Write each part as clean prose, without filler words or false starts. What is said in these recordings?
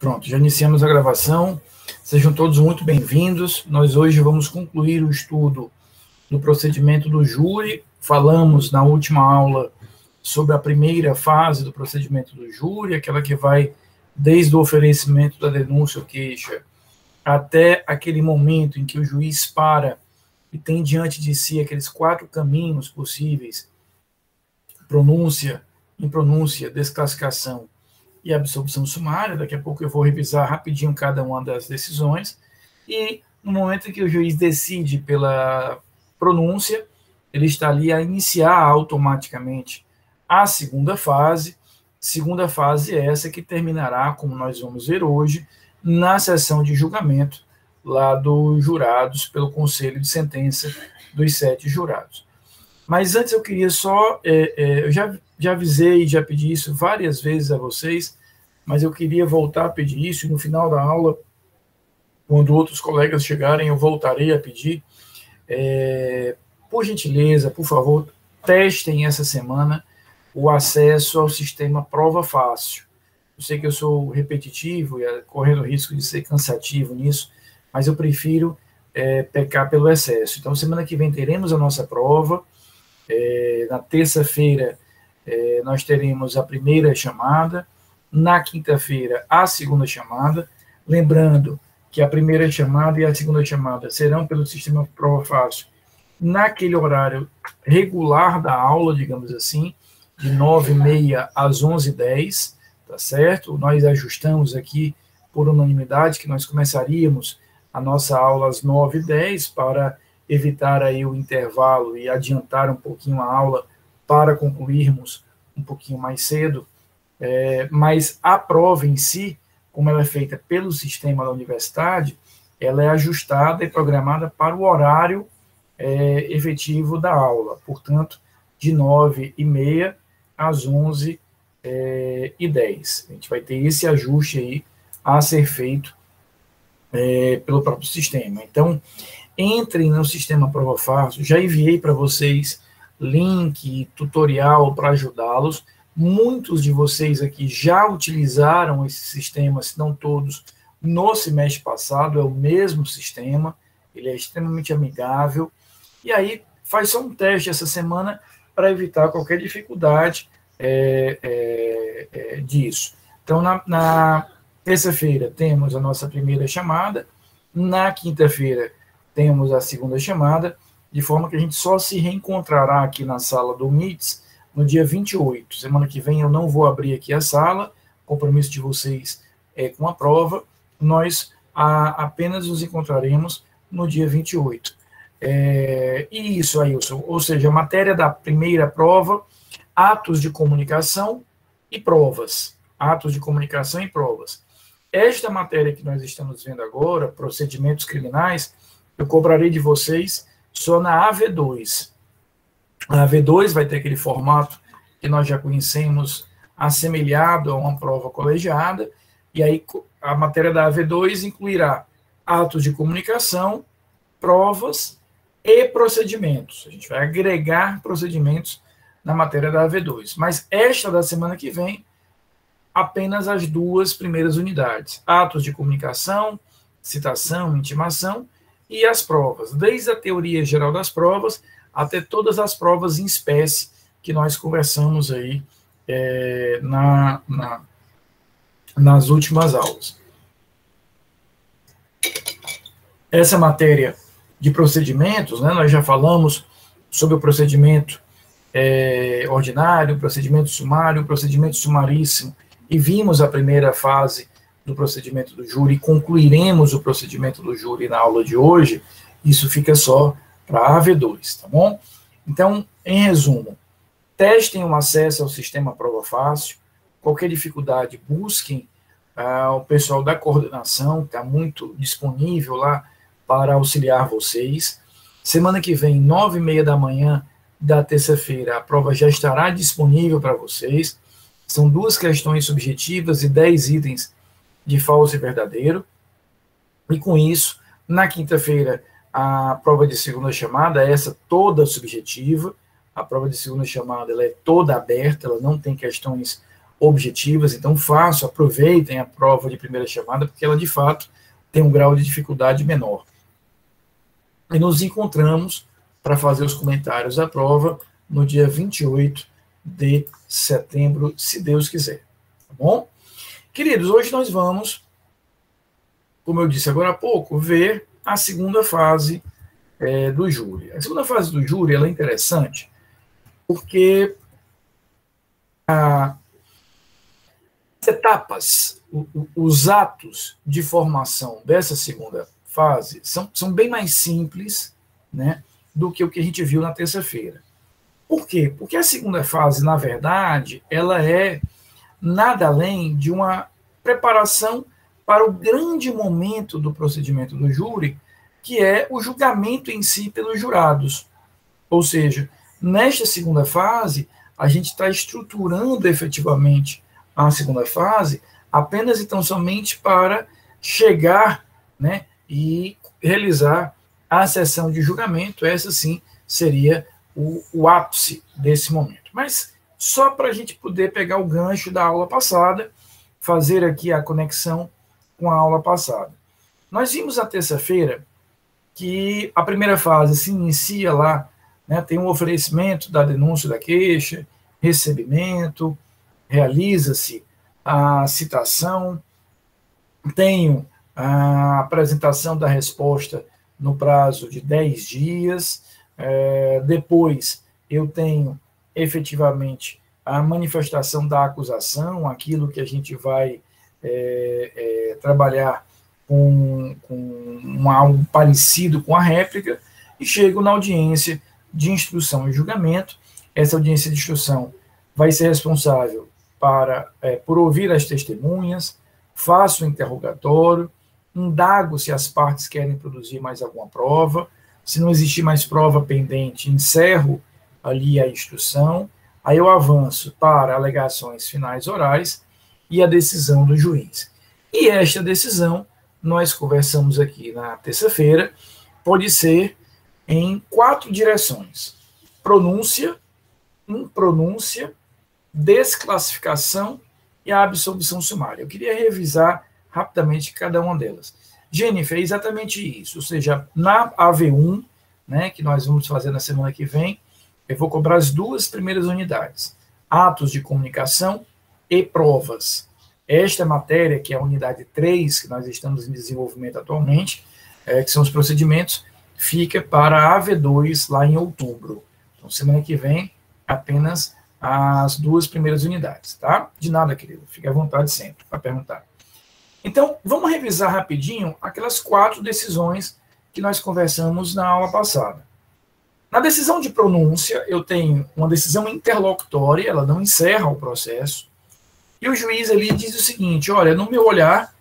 Pronto, já iniciamos a gravação. Sejam todos muito bem-vindos. Nós hoje vamos concluir o estudo do procedimento do júri. Falamos na última aula sobre a primeira fase do procedimento do júri, aquela que vai desde o oferecimento da denúncia ou queixa até aquele momento em que o juiz para e tem diante de si aqueles 4 caminhos possíveis: pronúncia, impronúncia, desclassificação e absolvição sumária. Daqui a pouco eu vou revisar rapidinho cada uma das decisões. E no momento em que o juiz decide pela pronúncia, ele está ali a iniciar automaticamente a segunda fase. Segunda fase é essa que terminará, como nós vamos ver hoje, na sessão de julgamento lá dos jurados pelo conselho de sentença dos 7 jurados. Mas antes eu queria só, eu já avisei, já pedi isso várias vezes a vocês, mas eu queria voltar a pedir isso, e no final da aula, quando outros colegas chegarem, eu voltarei a pedir. Por gentileza, por favor, testem essa semana o acesso ao sistema Prova Fácil. Eu sei que eu sou repetitivo, correndo o risco de ser cansativo nisso, mas eu prefiro pecar pelo excesso. Então, semana que vem teremos a nossa prova. Na terça-feira, nós teremos a primeira chamada. Na quinta-feira, a segunda chamada. Lembrando que a primeira chamada e a segunda chamada serão pelo sistema Prova Fácil naquele horário regular da aula, digamos assim, de 9h30 às 11h10, tá certo? Nós ajustamos aqui por unanimidade que nós começaríamos a nossa aula às 9h10 para evitar aí o intervalo e adiantar um pouquinho a aula para concluirmos um pouquinho mais cedo. Mas a prova em si, como ela é feita pelo sistema da universidade, ela é ajustada e programada para o horário efetivo da aula, portanto, de 9h30 às 11h10. A gente vai ter esse ajuste aí a ser feito pelo próprio sistema. Então, entrem no sistema Prova Fácil, já enviei para vocês link, tutorial para ajudá-los. Muitos de vocês aqui já utilizaram esse sistema, se não todos, no semestre passado. É o mesmo sistema, ele é extremamente amigável. E aí, faz só um teste essa semana para evitar qualquer dificuldade disso. Então, na terça-feira, temos a nossa primeira chamada. Na quinta-feira, temos a segunda chamada, de forma que a gente só se reencontrará aqui na sala do MITS no dia 28. Semana que vem eu não vou abrir aqui a sala, compromisso de vocês com a prova. Nós apenas nos encontraremos no dia 28. E isso, Ailson, ou seja, a matéria da primeira prova, atos de comunicação e provas. Atos de comunicação e provas. Esta matéria que nós estamos vendo agora, procedimentos criminais, eu cobrarei de vocês só na AV2. A AV2 vai ter aquele formato que nós já conhecemos, assemelhado a uma prova colegiada, e aí a matéria da AV2 incluirá atos de comunicação, provas e procedimentos. A gente vai agregar procedimentos na matéria da AV2. Mas esta da semana que vem, apenas as 2 primeiras unidades. Atos de comunicação, citação, intimação e as provas. Desde a teoria geral das provas até todas as provas em espécie que nós conversamos aí nas últimas aulas. Essa matéria de procedimentos, né, nós já falamos sobre o procedimento ordinário, procedimento sumário, procedimento sumaríssimo, e vimos a primeira fase do procedimento do júri, concluiremos o procedimento do júri na aula de hoje. Isso fica só para a AV2, tá bom? Então, em resumo, testem o acesso ao sistema Prova Fácil. Qualquer dificuldade, busquem o pessoal da coordenação, que está muito disponível lá para auxiliar vocês. Semana que vem, 9h30 da manhã da terça-feira, a prova já estará disponível para vocês. São 2 questões subjetivas e 10 itens de falso e verdadeiro. E com isso, na quinta-feira, a prova de segunda chamada, essa toda subjetiva. A prova de segunda chamada ela é toda aberta, ela não tem questões objetivas, então aproveitem a prova de primeira chamada, porque ela, de fato, tem um grau de dificuldade menor. E nos encontramos para fazer os comentários da prova no dia 28 de setembro, se Deus quiser. Tá bom? Queridos, hoje nós vamos, como eu disse agora há pouco, ver a segunda fase do júri. A segunda fase do júri ela é interessante porque as etapas, os atos de formação dessa segunda fase são bem mais simples, né, do que o que a gente viu na terça-feira. Por quê? Porque a segunda fase, na verdade, ela é nada além de uma preparação para o grande momento do procedimento do júri, que é o julgamento em si pelos jurados. Ou seja, nesta segunda fase, a gente está estruturando efetivamente a segunda fase apenas e tão somente para chegar, né, e realizar a sessão de julgamento. Essa sim seria o ápice desse momento. Mas só para a gente poder pegar o gancho da aula passada, fazer aqui a conexão com a aula passada. Nós vimos na terça-feira que a primeira fase se inicia lá, né, tem um oferecimento da denúncia da queixa, recebimento, realiza-se a citação, tenho a apresentação da resposta no prazo de 10 dias, depois eu tenho efetivamente a manifestação da acusação, aquilo que a gente vai trabalhar com algo parecido com a réplica, e chego na audiência de instrução e julgamento. Essa audiência de instrução vai ser responsável por ouvir as testemunhas, faço o interrogatório, indago se as partes querem produzir mais alguma prova, se não existir mais prova pendente, encerro ali a instrução, aí eu avanço para alegações finais orais e a decisão do juiz. E esta decisão, nós conversamos aqui na terça-feira, pode ser em 4 direções: pronúncia, impronúncia, desclassificação e a absolvição sumária. Eu queria revisar rapidamente cada uma delas. Jennifer, é exatamente isso, ou seja, na AV1, né, que nós vamos fazer na semana que vem, eu vou cobrar as 2 primeiras unidades, atos de comunicação e provas. Esta matéria, que é a unidade 3, que nós estamos em desenvolvimento atualmente, que são os procedimentos, fica para a AV2 lá em outubro. Então, semana que vem, apenas as 2 primeiras unidades, tá? De nada, querido, fique à vontade sempre para perguntar. Então, vamos revisar rapidinho aquelas 4 decisões que nós conversamos na aula passada. Na decisão de pronúncia, eu tenho uma decisão interlocutória, ela não encerra o processo, e o juiz ali diz o seguinte: olha, no meu olhar,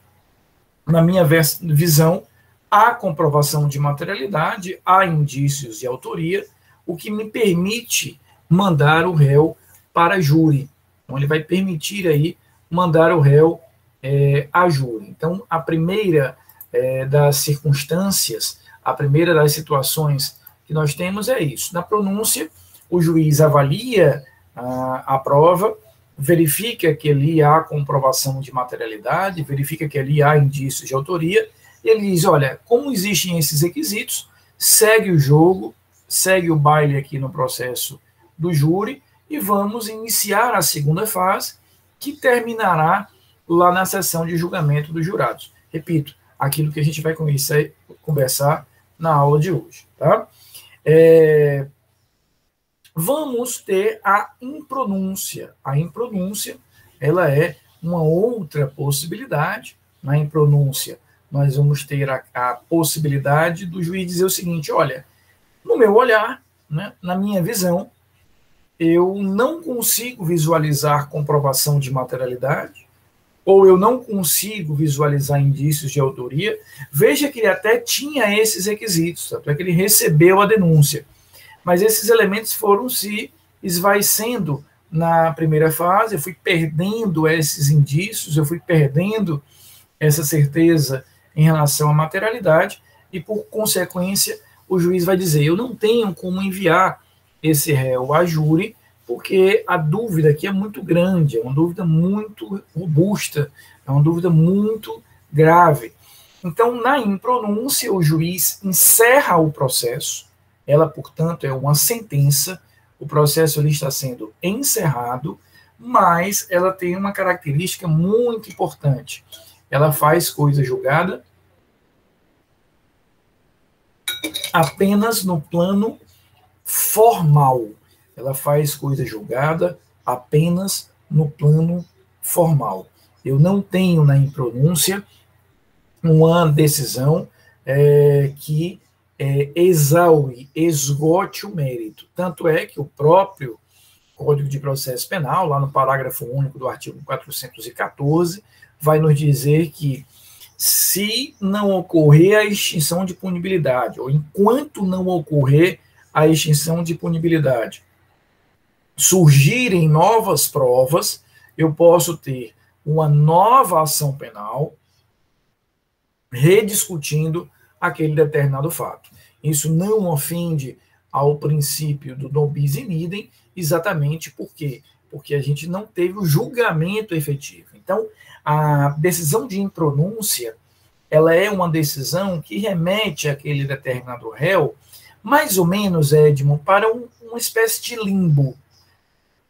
na minha visão, há comprovação de materialidade, há indícios de autoria, o que me permite mandar o réu para júri. Então, ele vai permitir aí mandar o réu a júri. Então, a primeira das circunstâncias, a primeira das situações que nós temos é isso. Na pronúncia, o juiz avalia a prova, verifica que ali há comprovação de materialidade, verifica que ali há indícios de autoria, e ele diz: olha, como existem esses requisitos, segue o jogo, segue o baile aqui no processo do júri, e vamos iniciar a segunda fase, que terminará lá na sessão de julgamento dos jurados. Repito, aquilo que a gente vai conversar na aula de hoje, tá? Vamos ter a impronúncia. A impronúncia, ela é uma outra possibilidade. Na impronúncia, nós vamos ter a possibilidade do juiz dizer o seguinte: olha, no meu olhar, né, na minha visão, eu não consigo visualizar comprovação de materialidade, ou eu não consigo visualizar indícios de autoria. Veja que ele até tinha esses requisitos, tanto é que ele recebeu a denúncia. Mas esses elementos foram se esvaecendo na primeira fase, eu fui perdendo esses indícios, eu fui perdendo essa certeza em relação à materialidade, e, por consequência, o juiz vai dizer: eu não tenho como enviar esse réu a júri, porque a dúvida aqui é muito grande, é uma dúvida muito robusta, é uma dúvida muito grave. Então, na impronúncia, o juiz encerra o processo, ela, portanto, é uma sentença, o processo ali está sendo encerrado, mas ela tem uma característica muito importante. Ela faz coisa julgada apenas no plano formal. Ela faz coisa julgada apenas no plano formal. Eu não tenho na impronúncia uma decisão que exaure, esgote o mérito. Tanto é que o próprio Código de Processo Penal, lá no parágrafo único do artigo 414, vai nos dizer que se não ocorrer a extinção de punibilidade, ou enquanto não ocorrer a extinção de punibilidade, surgirem novas provas, eu posso ter uma nova ação penal rediscutindo aquele determinado fato. Isso não ofende ao princípio do non bis in idem, exatamente por quê? Porque a gente não teve o julgamento efetivo. Então, a decisão de impronúncia, ela é uma decisão que remete àquele determinado réu, mais ou menos, Edmond, para uma espécie de limbo.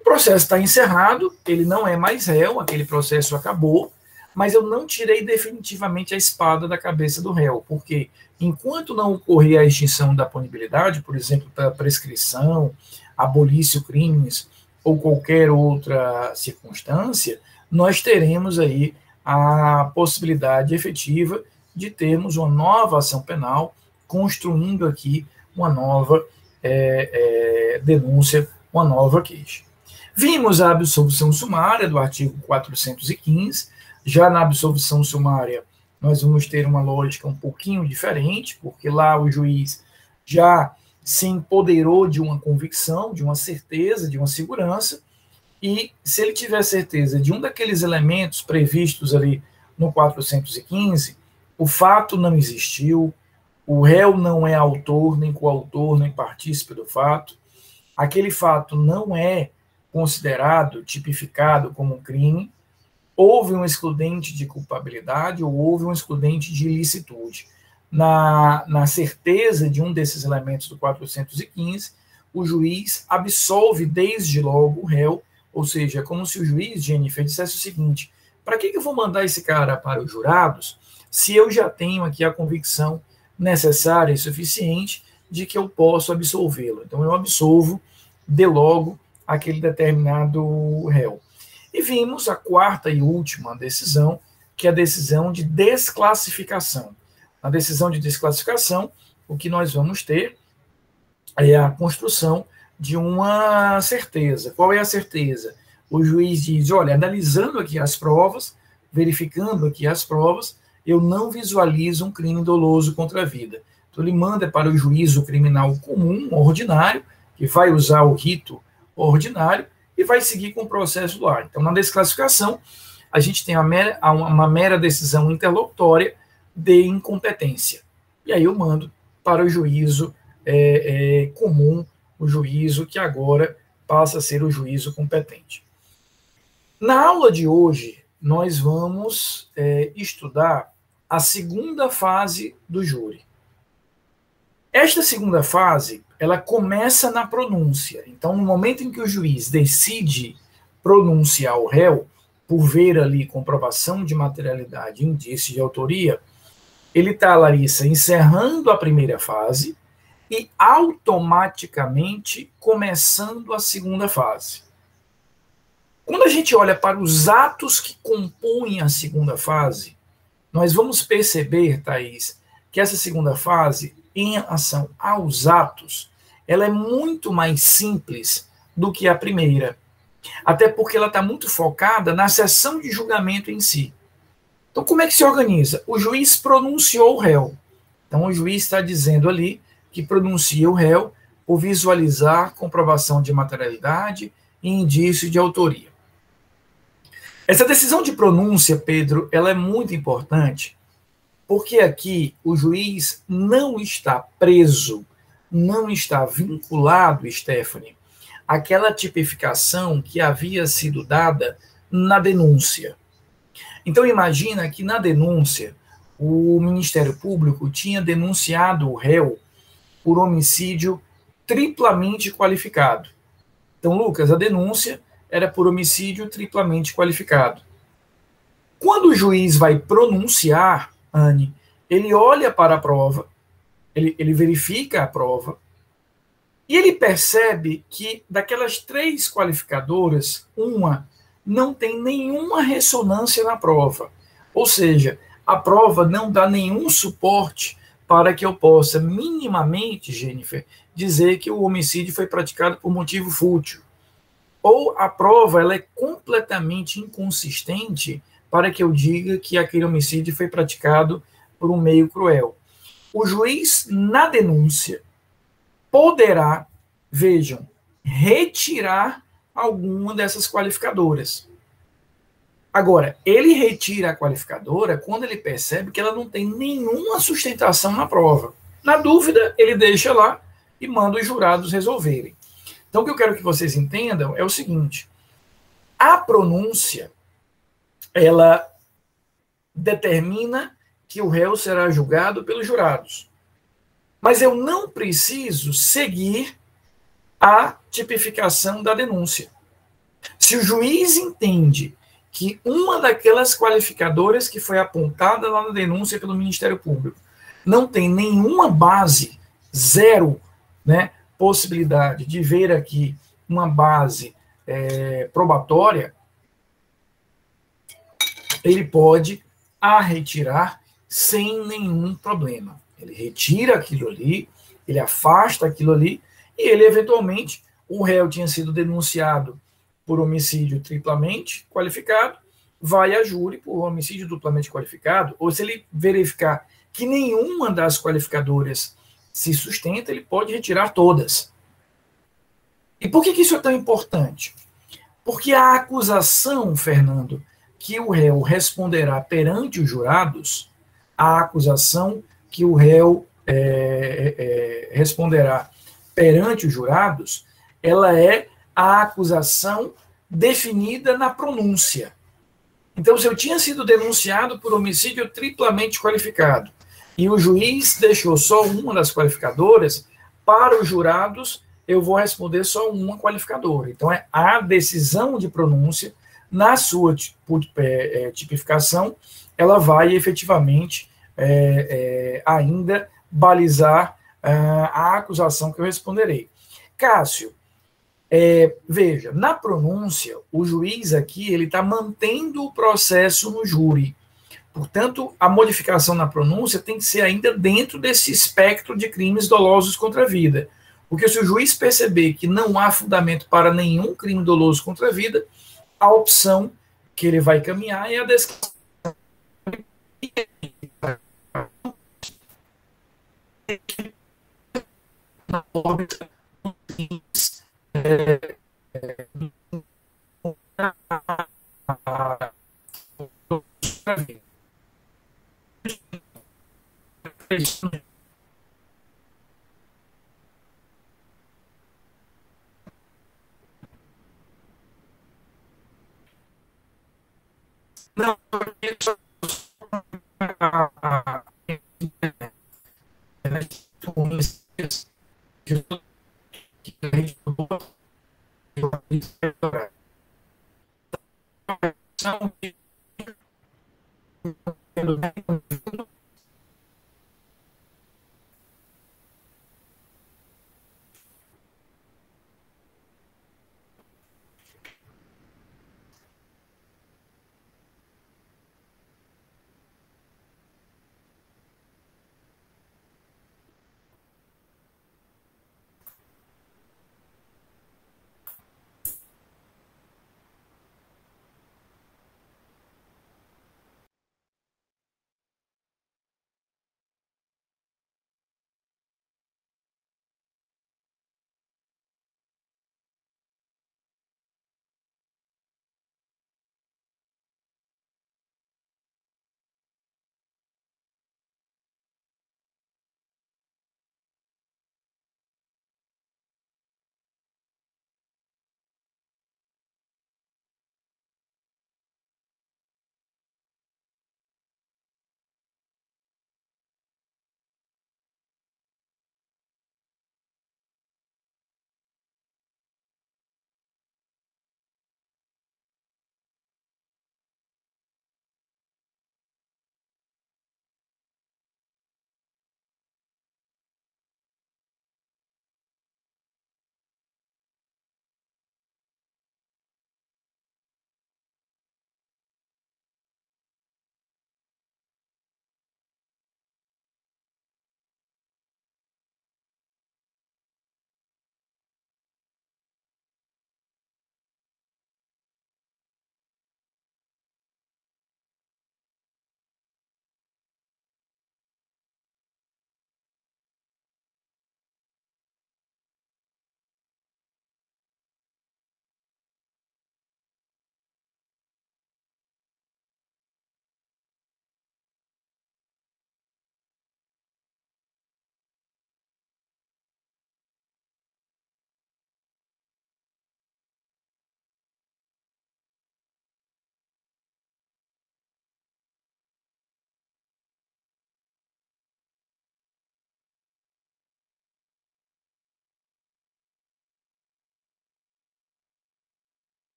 O processo está encerrado, ele não é mais réu, aquele processo acabou, mas eu não tirei definitivamente a espada da cabeça do réu, porque enquanto não ocorrer a extinção da punibilidade, por exemplo, da prescrição, abolício crimes ou qualquer outra circunstância, nós teremos aí a possibilidade efetiva de termos uma nova ação penal, construindo aqui uma nova denúncia, uma nova queixa. Vimos a absolvição sumária do artigo 415, já na absolvição sumária nós vamos ter uma lógica um pouquinho diferente, porque lá o juiz já se empoderou de uma convicção, de uma certeza, de uma segurança, e se ele tiver certeza de um daqueles elementos previstos ali no 415, o fato não existiu, o réu não é autor, nem coautor, nem partícipe do fato, aquele fato não é considerado, tipificado como um crime, houve um excludente de culpabilidade ou houve um excludente de ilicitude. Na certeza de um desses elementos do 415, o juiz absolve desde logo o réu, ou seja, como se o juiz, Jennifer, dissesse o seguinte: para que eu vou mandar esse cara para os jurados se eu já tenho aqui a convicção necessária e suficiente de que eu posso absolvê-lo? Então, eu absolvo de logo aquele determinado réu. E vimos a quarta e última decisão, que é a decisão de desclassificação. Na decisão de desclassificação, o que nós vamos ter é a construção de uma certeza. Qual é a certeza? O juiz diz, olha, analisando aqui as provas, verificando aqui as provas, eu não visualizo um crime doloso contra a vida. Então, ele manda para o juízo criminal comum, ordinário, que vai usar o rito ordinário, e vai seguir com o processo do ar. Então, na desclassificação, a gente tem uma mera decisão interlocutória de incompetência. E aí eu mando para o juízo comum, o juízo que agora passa a ser o juízo competente. Na aula de hoje, nós vamos estudar a segunda fase do júri. Esta segunda fase, ela começa na pronúncia. Então, no momento em que o juiz decide pronunciar o réu, por ver ali comprovação de materialidade e indício de autoria, ele está, Larissa, encerrando a primeira fase e automaticamente começando a segunda fase. Quando a gente olha para os atos que compõem a segunda fase, nós vamos perceber, Thaís, que essa segunda fase, em relação aos atos, ela é muito mais simples do que a primeira. Até porque ela está muito focada na sessão de julgamento em si. Então, como é que se organiza? O juiz pronunciou o réu. Então, o juiz está dizendo ali que pronuncia o réu por visualizar comprovação de materialidade e indício de autoria. Essa decisão de pronúncia, Pedro, ela é muito importante, porque aqui o juiz não está preso, não está vinculado, Stephanie, aquela tipificação que havia sido dada na denúncia. Então, imagina que na denúncia, o Ministério Público tinha denunciado o réu por homicídio triplamente qualificado. Então, Lucas, a denúncia era por homicídio triplamente qualificado. Quando o juiz vai pronunciar, Anne, ele olha para a prova, ele verifica a prova, e ele percebe que daquelas 3 qualificadoras, uma não tem nenhuma ressonância na prova. Ou seja, a prova não dá nenhum suporte para que eu possa minimamente, Jennifer, dizer que o homicídio foi praticado por motivo fútil. Ou a prova ela é completamente inconsistente para que eu diga que aquele homicídio foi praticado por um meio cruel. O juiz, na denúncia, poderá, vejam, retirar alguma dessas qualificadoras. Agora, ele retira a qualificadora quando ele percebe que ela não tem nenhuma sustentação na prova. Na dúvida, ele deixa lá e manda os jurados resolverem. Então, o que eu quero que vocês entendam é o seguinte: a pronúncia, ela determina que o réu será julgado pelos jurados. Mas eu não preciso seguir a tipificação da denúncia. Se o juiz entende que uma daquelas qualificadoras que foi apontada lá na denúncia pelo Ministério Público não tem nenhuma base, zero, né, possibilidade de ver aqui uma base probatória, ele pode a retirar sem nenhum problema. Ele retira aquilo ali, ele afasta aquilo ali, e ele, eventualmente, o réu tinha sido denunciado por homicídio triplamente qualificado, vai a júri por homicídio duplamente qualificado, ou se ele verificar que nenhuma das qualificadoras se sustenta, ele pode retirar todas. E por que isso é tão importante? Porque a acusação, Fernando, que o réu responderá perante os jurados, a acusação que o réu responderá perante os jurados, ela é a acusação definida na pronúncia. Então, se eu tinha sido denunciado por homicídio triplamente qualificado e o juiz deixou só uma das qualificadoras, para os jurados eu vou responder só uma qualificadora. Então, é a decisão de pronúncia, na sua tipificação, ela vai efetivamente ainda balizar a acusação que eu responderei. Cássio, veja, na pronúncia, o juiz aqui ele está mantendo o processo no júri. Portanto, a modificação na pronúncia tem que ser ainda dentro desse espectro de crimes dolosos contra a vida. Porque se o juiz perceber que não há fundamento para nenhum crime doloso contra a vida, a opção que ele vai caminhar é a descrição. Na órbita não,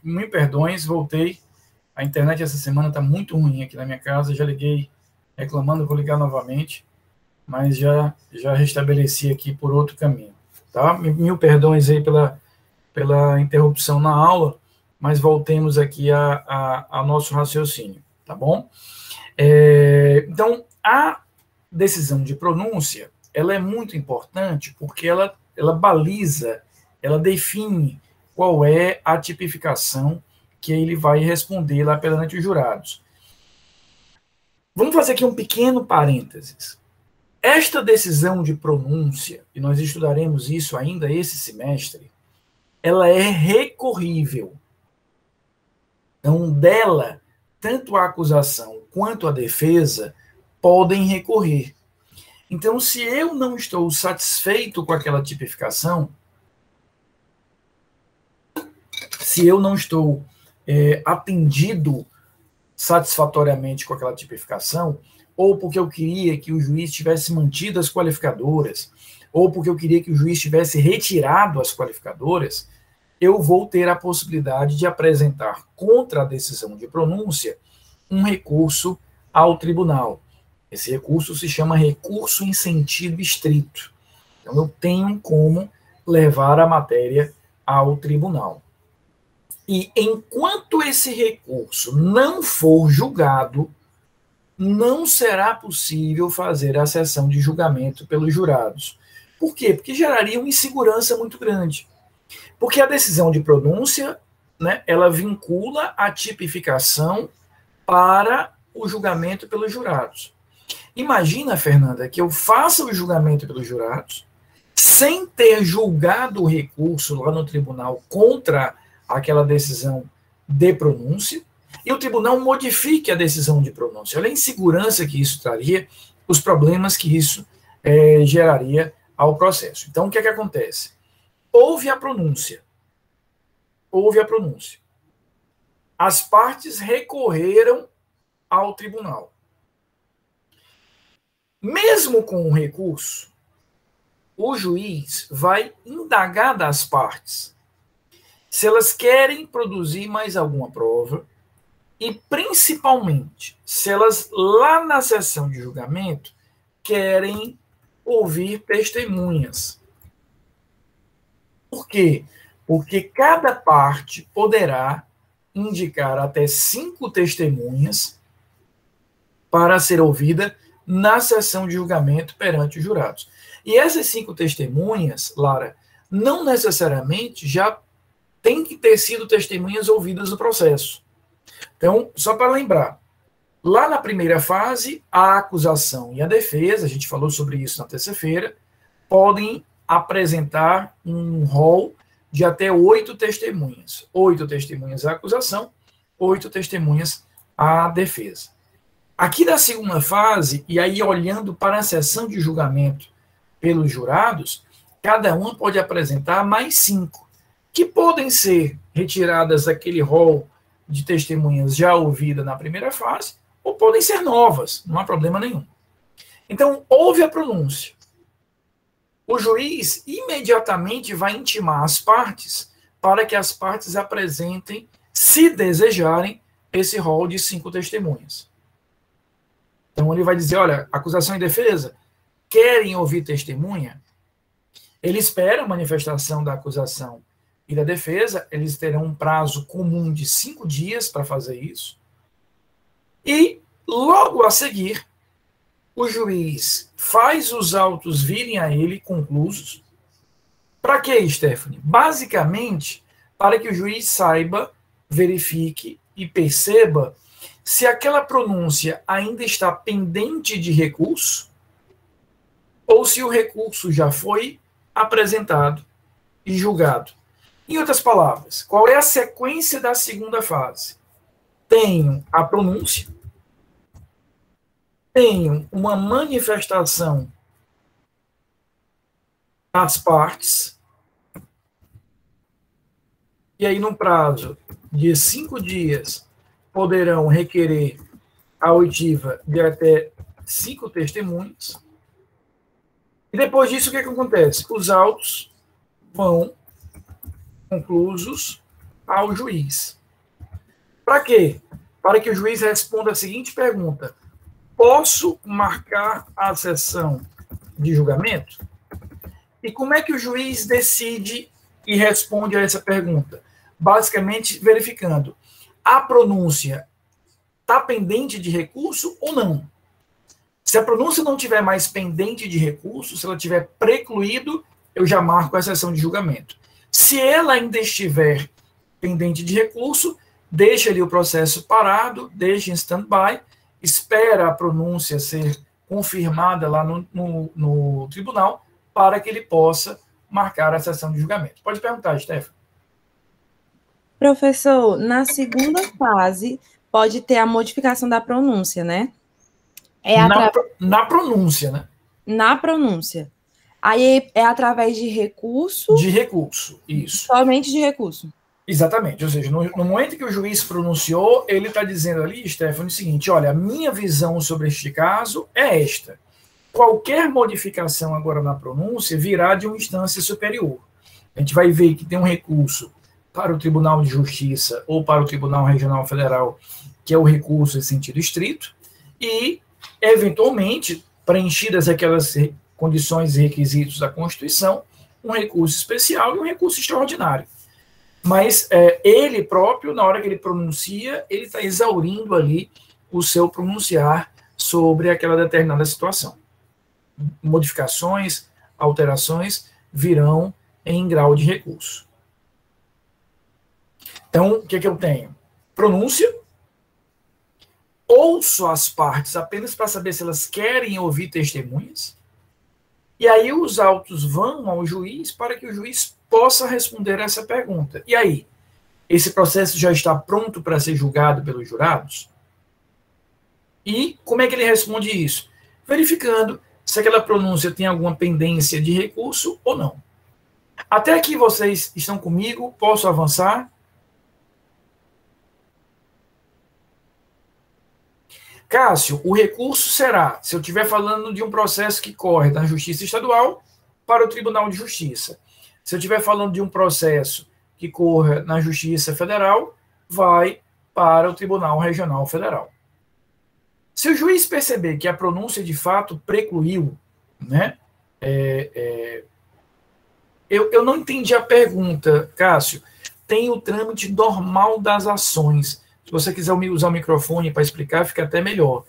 mil perdões, voltei. A internet essa semana está muito ruim aqui na minha casa, já liguei reclamando, vou ligar novamente, mas já restabeleci aqui por outro caminho. Tá? Mil perdões aí pela interrupção na aula, mas voltemos aqui ao nosso raciocínio, tá bom? Então, a decisão de pronúncia, ela é muito importante porque ela baliza, ela define qual é a tipificação que ele vai responder lá perante os jurados. Vamos fazer aqui um pequeno parênteses. Esta decisão de pronúncia, e nós estudaremos isso ainda esse semestre, ela é recorrível. Então, dela, tanto a acusação quanto a defesa podem recorrer. Então, se eu não estou satisfeito com aquela tipificação, se eu não estou atendido satisfatoriamente com aquela tipificação, ou porque eu queria que o juiz tivesse mantido as qualificadoras, ou porque eu queria que o juiz tivesse retirado as qualificadoras, eu vou ter a possibilidade de apresentar contra a decisão de pronúncia um recurso ao tribunal. Esse recurso se chama recurso em sentido estrito. Então, eu tenho como levar a matéria ao tribunal. E enquanto esse recurso não for julgado, não será possível fazer a sessão de julgamento pelos jurados. Por quê? Porque geraria uma insegurança muito grande. Porque a decisão de pronúncia, né, ela vincula a tipificação para o julgamento pelos jurados. Imagina, Fernanda, que eu faça o julgamento pelos jurados, sem ter julgado o recurso lá no tribunal contra aquela decisão de pronúncia, e o tribunal modifique a decisão de pronúncia. Olha a insegurança que isso traria, os problemas que isso geraria ao processo. Então, o que é que acontece? Houve a pronúncia. As partes recorreram ao tribunal. Mesmo com o recurso, o juiz vai indagar das partes se elas querem produzir mais alguma prova e, principalmente, se elas, lá na sessão de julgamento, querem ouvir testemunhas. Por quê? Porque cada parte poderá indicar até 5 testemunhas para ser ouvida na sessão de julgamento perante os jurados. E essas 5 testemunhas, Lara, não necessariamente já tem que ter sido testemunhas ouvidas no processo. Então, só para lembrar, lá na primeira fase, a acusação e a defesa, a gente falou sobre isso na terça-feira, podem apresentar um rol de até 8 testemunhas. 8 testemunhas à acusação, 8 testemunhas à defesa. Aqui da segunda fase, e aí olhando para a sessão de julgamento pelos jurados, cada uma pode apresentar mais 5, que podem ser retiradas daquele rol de testemunhas já ouvidas na primeira fase, ou podem ser novas, não há problema nenhum. Então, houve a pronúncia. O juiz imediatamente vai intimar as partes para que as partes apresentem, se desejarem, esse rol de 5 testemunhas. Então, ele vai dizer, olha, acusação e defesa querem ouvir testemunha? Ele espera a manifestação da acusação e da defesa, eles terão um prazo comum de 5 dias para fazer isso. E, logo a seguir, o juiz faz os autos virem a ele conclusos. Para quê, Stephanie? Basicamente, para que o juiz saiba, verifique e perceba se aquela pronúncia ainda está pendente de recurso ou se o recurso já foi apresentado e julgado. Em outras palavras, qual é a sequência da segunda fase? Tenho a pronúncia, tenho uma manifestação das partes, e aí, no prazo de 5 dias, poderão requerer a oitiva de até 5 testemunhas. E depois disso, o que acontece? Os autos vão conclusos ao juiz. Para quê? Para que o juiz responda a seguinte pergunta: posso marcar a sessão de julgamento? E como é que o juiz decide e responde a essa pergunta? Basicamente, verificando: a pronúncia está pendente de recurso ou não? Se a pronúncia não tiver mais pendente de recurso, se ela tiver precluído, eu já marco a sessão de julgamento. Se ela ainda estiver pendente de recurso, deixa ali o processo parado, deixa em stand-by, espera a pronúncia ser confirmada lá no tribunal para que ele possa marcar a sessão de julgamento. Pode perguntar, Stefano. Professor, na segunda fase, pode ter a modificação da pronúncia, né? Na pronúncia, né? Na pronúncia. Aí é através de recurso? De recurso, isso. Somente de recurso. Exatamente, ou seja, no momento que o juiz pronunciou, ele está dizendo ali, Stefano, o seguinte: olha, a minha visão sobre este caso é esta. Qualquer modificação agora na pronúncia virá de uma instância superior. A gente vai ver que tem um recurso para o Tribunal de Justiça ou para o Tribunal Regional Federal, que é o recurso em sentido estrito, e, eventualmente, preenchidas aquelas condições e requisitos da Constituição, um recurso especial e um recurso extraordinário. Mas ele próprio, na hora que ele pronuncia, ele está exaurindo ali o seu pronunciar sobre aquela determinada situação. Modificações, alterações virão em grau de recurso. Então, o que eu tenho? Pronúncia. Ouço as partes apenas para saber se elas querem ouvir testemunhas. E aí os autos vão ao juiz para que o juiz possa responder essa pergunta. E aí? Esse processo já está pronto para ser julgado pelos jurados? E como é que ele responde isso? Verificando se aquela pronúncia tem alguma pendência de recurso ou não. Até aqui vocês estão comigo? Posso avançar? Cássio, o recurso será, se eu estiver falando de um processo que corre da Justiça Estadual para o Tribunal de Justiça. Se eu estiver falando de um processo que corra na Justiça Federal, vai para o Tribunal Regional Federal. Se o juiz perceber que a pronúncia de fato precluiu, né? Eu não entendi a pergunta, Cássio. Tem o trâmite normal das ações. Se você quiser usar o microfone para explicar, fica até melhor,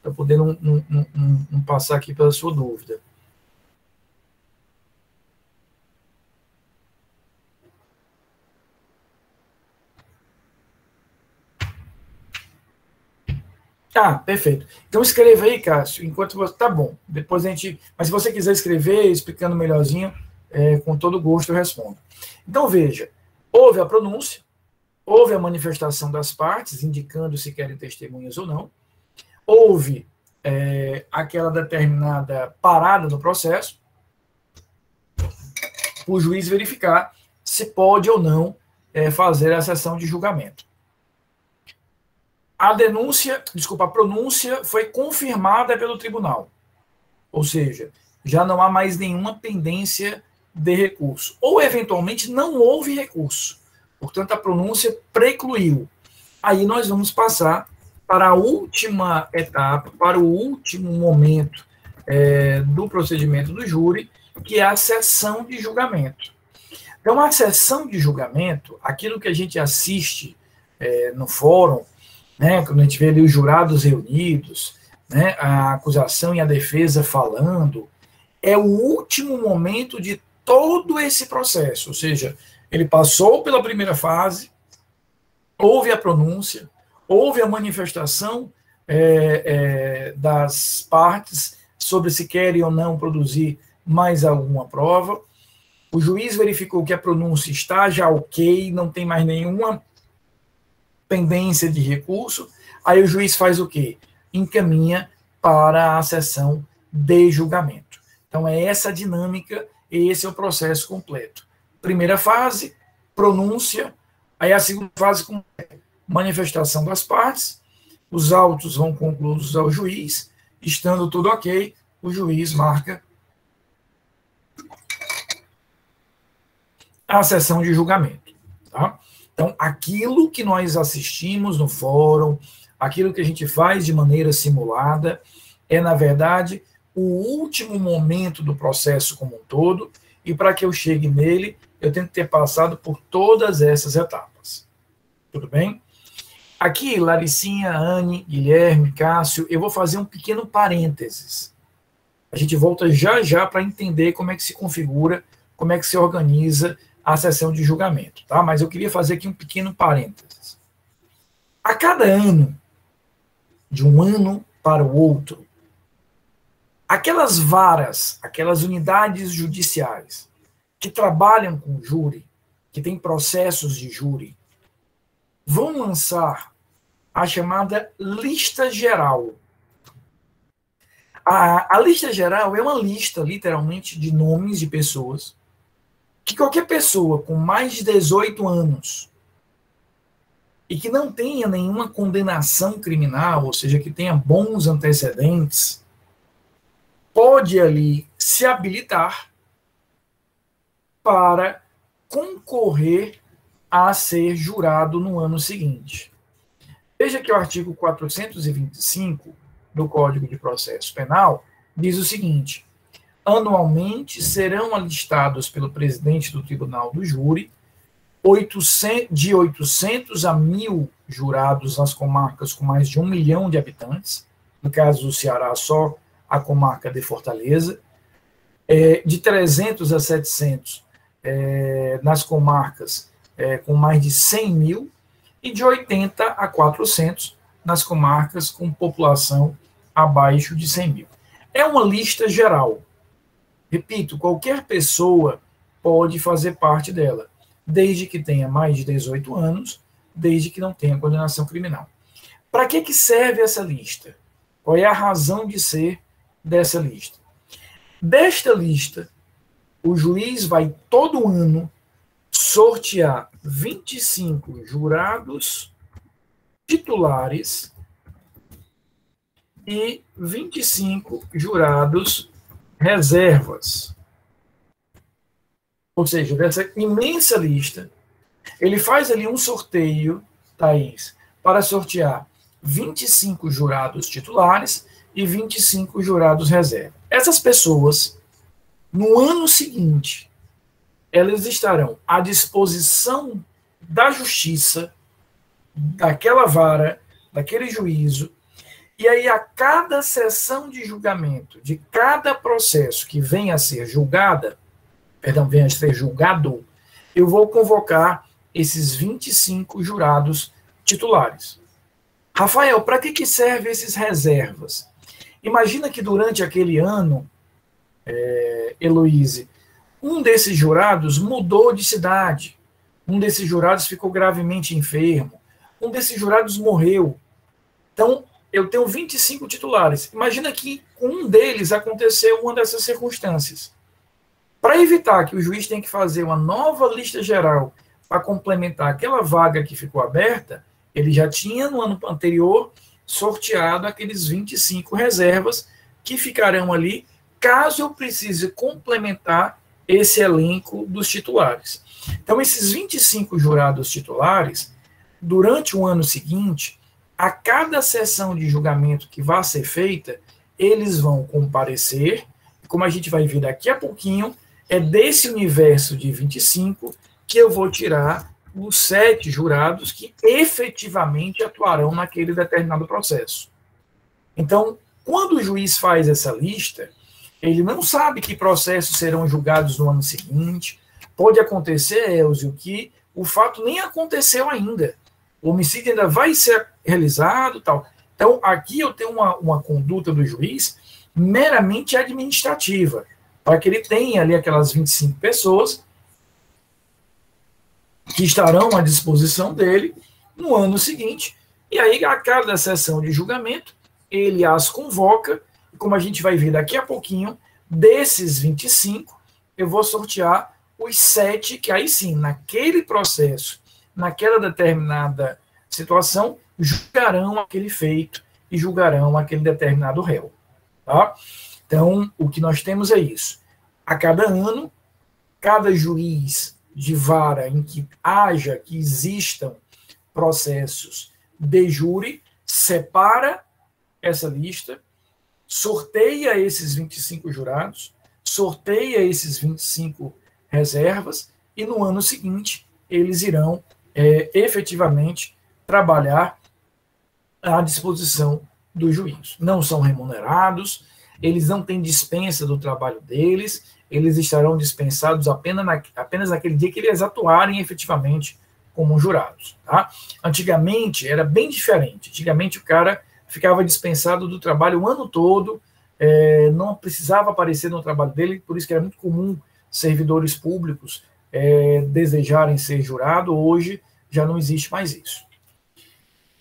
para poder não passar aqui pela sua dúvida. Ah, perfeito. Então escreva aí, Cássio, enquanto você... Tá bom, depois a gente... Mas se você quiser escrever, explicando melhorzinho, com todo gosto eu respondo. Então veja, houve a pronúncia, houve a manifestação das partes, indicando se querem testemunhas ou não, houve aquela determinada parada no processo, o juiz verificar se pode ou não fazer a sessão de julgamento. A pronúncia foi confirmada pelo tribunal. Ou seja, já não há mais nenhuma pendência de recurso. Ou, eventualmente, não houve recurso. Portanto, a pronúncia precluiu. Aí nós vamos passar para a última etapa, para o último momento do procedimento do júri, que é a sessão de julgamento. Então, a sessão de julgamento, aquilo que a gente assiste no fórum, né, quando a gente vê ali os jurados reunidos, né, a acusação e a defesa falando, é o último momento de todo esse processo. Ou seja, ele passou pela primeira fase, houve a pronúncia, houve a manifestação das partes sobre se querem ou não produzir mais alguma prova. O juiz verificou que a pronúncia está já ok, não tem mais nenhuma pendência de recurso, aí o juiz faz o quê? Encaminha para a sessão de julgamento. Então, é essa a dinâmica, esse é o processo completo. Primeira fase, pronúncia, aí a segunda fase, manifestação das partes, os autos vão concluídos ao juiz, estando tudo ok, o juiz marca a sessão de julgamento. Tá? Então, aquilo que nós assistimos no fórum, aquilo que a gente faz de maneira simulada, é, na verdade, o último momento do processo como um todo, e para que eu chegue nele, eu tenho que ter passado por todas essas etapas. Tudo bem? Aqui, Laricinha, Anne, Guilherme, Cássio, eu vou fazer um pequeno parênteses. A gente volta já já para entender como é que se configura, como é que se organiza a sessão de julgamento, tá? Mas eu queria fazer aqui um pequeno parênteses. A cada ano, de um ano para o outro, aquelas varas, aquelas unidades judiciais que trabalham com júri, que têm processos de júri, vão lançar a chamada lista geral. A lista geral é uma lista, literalmente, de nomes de pessoas que qualquer pessoa com mais de 18 anos e que não tenha nenhuma condenação criminal, ou seja, que tenha bons antecedentes, pode ali se habilitar para concorrer a ser jurado no ano seguinte. Veja que o artigo 425 do Código de Processo Penal diz o seguinte: anualmente serão alistados pelo presidente do Tribunal do Júri de 800 a 1.000 jurados nas comarcas com mais de 1 milhão de habitantes, no caso do Ceará, só a comarca de Fortaleza, de 300 a 700 nas comarcas com mais de 100 mil, e de 80 a 400 nas comarcas com população abaixo de 100 mil. É uma lista geral. Repito, qualquer pessoa pode fazer parte dela, desde que tenha mais de 18 anos, desde que não tenha condenação criminal. Para que serve essa lista? Qual é a razão de ser dessa lista? Desta lista, o juiz vai todo ano sortear 25 jurados titulares e 25 jurados reservas. Ou seja, dessa imensa lista, ele faz ali um sorteio, Thaís, para sortear 25 jurados titulares e 25 jurados reserva. Essas pessoas, no ano seguinte, elas estarão à disposição da justiça, daquela vara, daquele juízo, e aí a cada sessão de julgamento, de cada processo que venha a ser julgado, eu vou convocar esses 25 jurados titulares. Rafael, para que servem esses reservas? Imagina que durante aquele ano, Heloíse, um desses jurados mudou de cidade, um desses jurados ficou gravemente enfermo, um desses jurados morreu. Então, eu tenho 25 titulares. Imagina que com um deles aconteceu uma dessas circunstâncias. Para evitar que o juiz tenha que fazer uma nova lista geral para complementar aquela vaga que ficou aberta, ele já tinha, no ano anterior, sorteado aqueles 25 reservas que ficarão ali, caso eu precise complementar esse elenco dos titulares. Então, esses 25 jurados titulares, durante o ano seguinte, a cada sessão de julgamento que vai ser feita, eles vão comparecer, como a gente vai ver daqui a pouquinho, é desse universo de 25 que eu vou tirar os 7 jurados que efetivamente atuarão naquele determinado processo. Então, quando o juiz faz essa lista, ele não sabe que processos serão julgados no ano seguinte. Pode acontecer, Elzio, que o fato nem aconteceu ainda. O homicídio ainda vai ser realizado, tal. Então, aqui eu tenho uma conduta do juiz meramente administrativa, para que ele tenha ali aquelas 25 pessoas que estarão à disposição dele no ano seguinte, e aí, a cada sessão de julgamento, ele as convoca, e como a gente vai ver daqui a pouquinho, desses 25, eu vou sortear os 7 que aí sim, naquele processo, naquela determinada situação, julgarão aquele feito e julgarão aquele determinado réu. Tá? Então, o que nós temos é isso. A cada ano, cada juiz de vara em que que existam processos de júri, separa essa lista, sorteia esses 25 jurados, sorteia esses 25 reservas, e no ano seguinte eles irão efetivamente trabalhar à disposição do juiz. Não são remunerados, eles não têm dispensa do trabalho deles, eles estarão dispensados apenas naquele dia que eles atuarem efetivamente como jurados. Tá? Antigamente era bem diferente. Antigamente o cara ficava dispensado do trabalho o ano todo, não precisava aparecer no trabalho dele, por isso que era muito comum servidores públicos desejarem ser jurado. Hoje já não existe mais isso.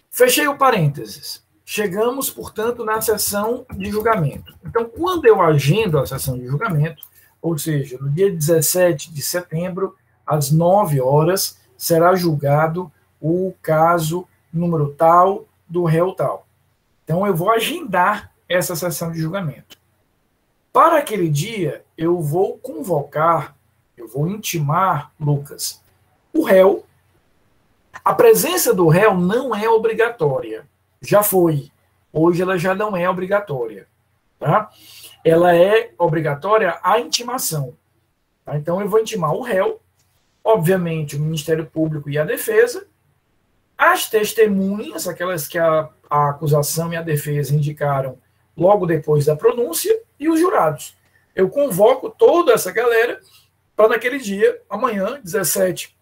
Fechei o parênteses. Chegamos, portanto, na sessão de julgamento. Então, quando eu agendo a sessão de julgamento, ou seja, no dia 17 de setembro, às 9 horas, será julgado o caso número tal do réu tal. Então, eu vou agendar essa sessão de julgamento. Para aquele dia, eu vou convocar, eu vou intimar, Lucas, o réu. A presença do réu não é obrigatória. Já foi. Hoje ela já não é obrigatória. Tá? Ela é obrigatória a intimação. Tá? Então, eu vou intimar o réu, obviamente, o Ministério Público e a defesa, as testemunhas, aquelas que a acusação e a defesa indicaram logo depois da pronúncia, e os jurados. Eu convoco toda essa galera para naquele dia, amanhã, 17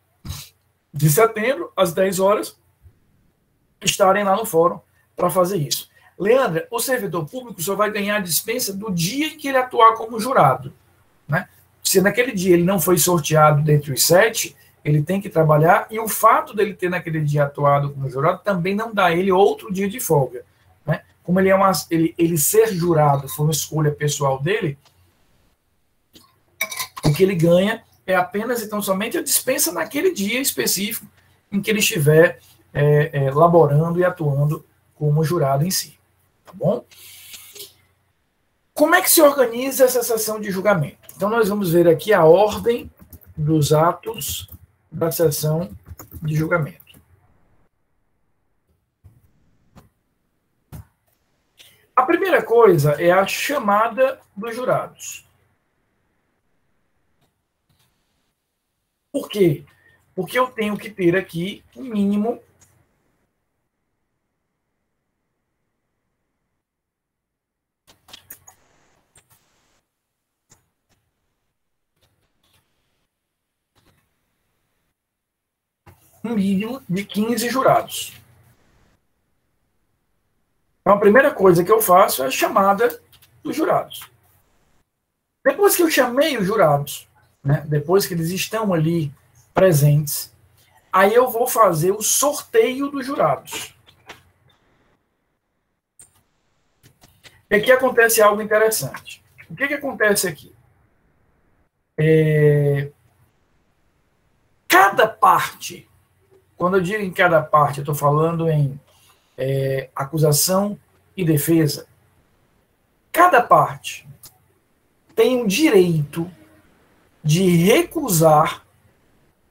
de setembro, às 10 horas, estarem lá no fórum para fazer isso. Leandra, o servidor público só vai ganhar a dispensa do dia em que ele atuar como jurado. Né? Se naquele dia ele não foi sorteado dentre os 7, ele tem que trabalhar, e o fato dele ter naquele dia atuado como jurado também não dá a ele outro dia de folga. Né? Como ele ser jurado foi uma escolha pessoal dele, o que ele ganha é apenas, então, somente a dispensa naquele dia específico em que ele estiver laborando e atuando como jurado em si. Tá bom? Como é que se organiza essa sessão de julgamento? Então, nós vamos ver aqui a ordem dos atos da sessão de julgamento. A primeira coisa é a chamada dos jurados. Por quê? Porque eu tenho que ter aqui um mínimo de 15 jurados. Então, a primeira coisa que eu faço é a chamada dos jurados. Depois que eu chamei os jurados, né, depois que eles estão ali presentes, aí eu vou fazer o sorteio dos jurados. E aqui acontece algo interessante. O que acontece aqui? Cada parte, quando eu digo em cada parte, eu estou falando em acusação e defesa. Cada parte tem o direito de recusar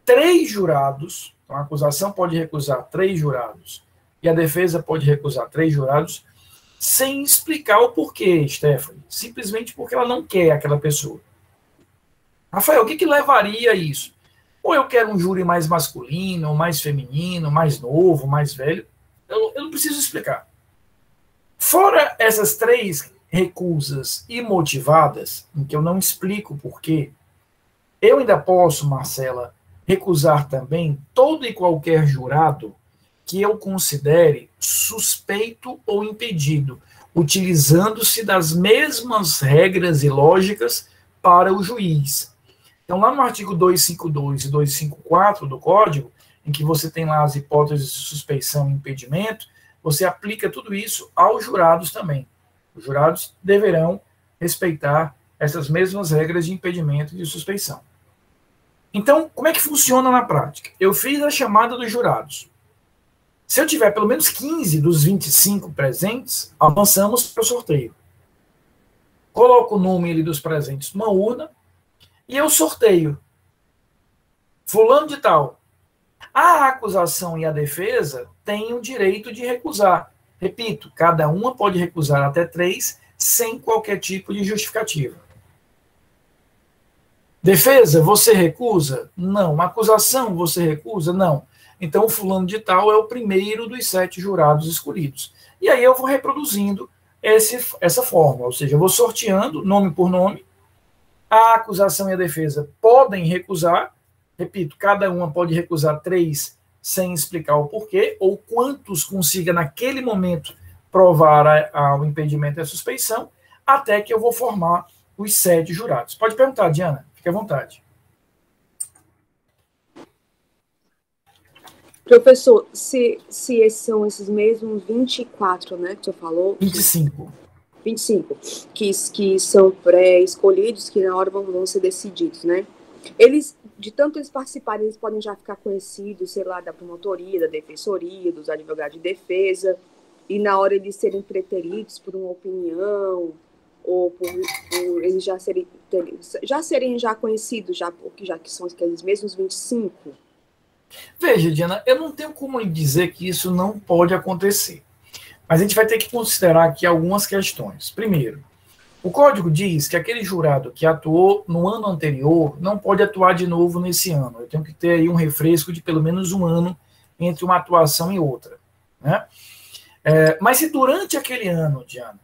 3 jurados. Então, a acusação pode recusar 3 jurados e a defesa pode recusar 3 jurados sem explicar o porquê, Stephanie. Simplesmente porque ela não quer aquela pessoa. Rafael, o que levaria a isso? Ou eu quero um júri mais masculino, ou mais feminino, mais novo, mais velho. Eu não preciso explicar. Fora essas 3 recusas imotivadas, em que eu não explico porquê, eu ainda posso, Marcela, recusar também todo e qualquer jurado que eu considere suspeito ou impedido, utilizando-se das mesmas regras e lógicas para o juiz. Então, lá no artigo 252 e 254 do Código, em que você tem lá as hipóteses de suspeição e impedimento, você aplica tudo isso aos jurados também. Os jurados deverão respeitar essas mesmas regras de impedimento e de suspeição. Então, como é que funciona na prática? Eu fiz a chamada dos jurados. Se eu tiver pelo menos 15 dos 25 presentes, avançamos para o sorteio. Coloco o nome dos presentes numa urna e eu sorteio. fulano de tal, a acusação e a defesa têm o direito de recusar. Repito, cada uma pode recusar até 3, sem qualquer tipo de justificativa. Defesa, você recusa? Não. Acusação, você recusa? Não. Então, o fulano de tal é o primeiro dos 7 jurados escolhidos. E aí eu vou reproduzindo essa fórmula, ou seja, eu vou sorteando nome por nome. A acusação e a defesa podem recusar. Repito, cada uma pode recusar 3 sem explicar o porquê, ou quantos consiga naquele momento provar o impedimento e a suspeição, até que eu vou formar os 7 jurados. Pode perguntar, Diana, fique à vontade. Professor, se são esses mesmos 24, né, que o senhor falou? 25. 25, que são pré-escolhidos, que na hora vão ser decididos, né? Eles, de tanto eles participarem, eles podem já ficar conhecidos, sei lá, da promotoria, da defensoria, dos advogados de defesa, e na hora eles serem preteridos por uma opinião, ou por eles já serem conhecidos, já que são aqueles mesmos 25. Veja, Diana, eu não tenho como dizer que isso não pode acontecer. Mas a gente vai ter que considerar aqui algumas questões. Primeiro, o código diz que aquele jurado que atuou no ano anterior não pode atuar de novo nesse ano. Eu tenho que ter aí um refresco de pelo menos um ano entre uma atuação e outra, né? Mas se durante aquele ano, Diana,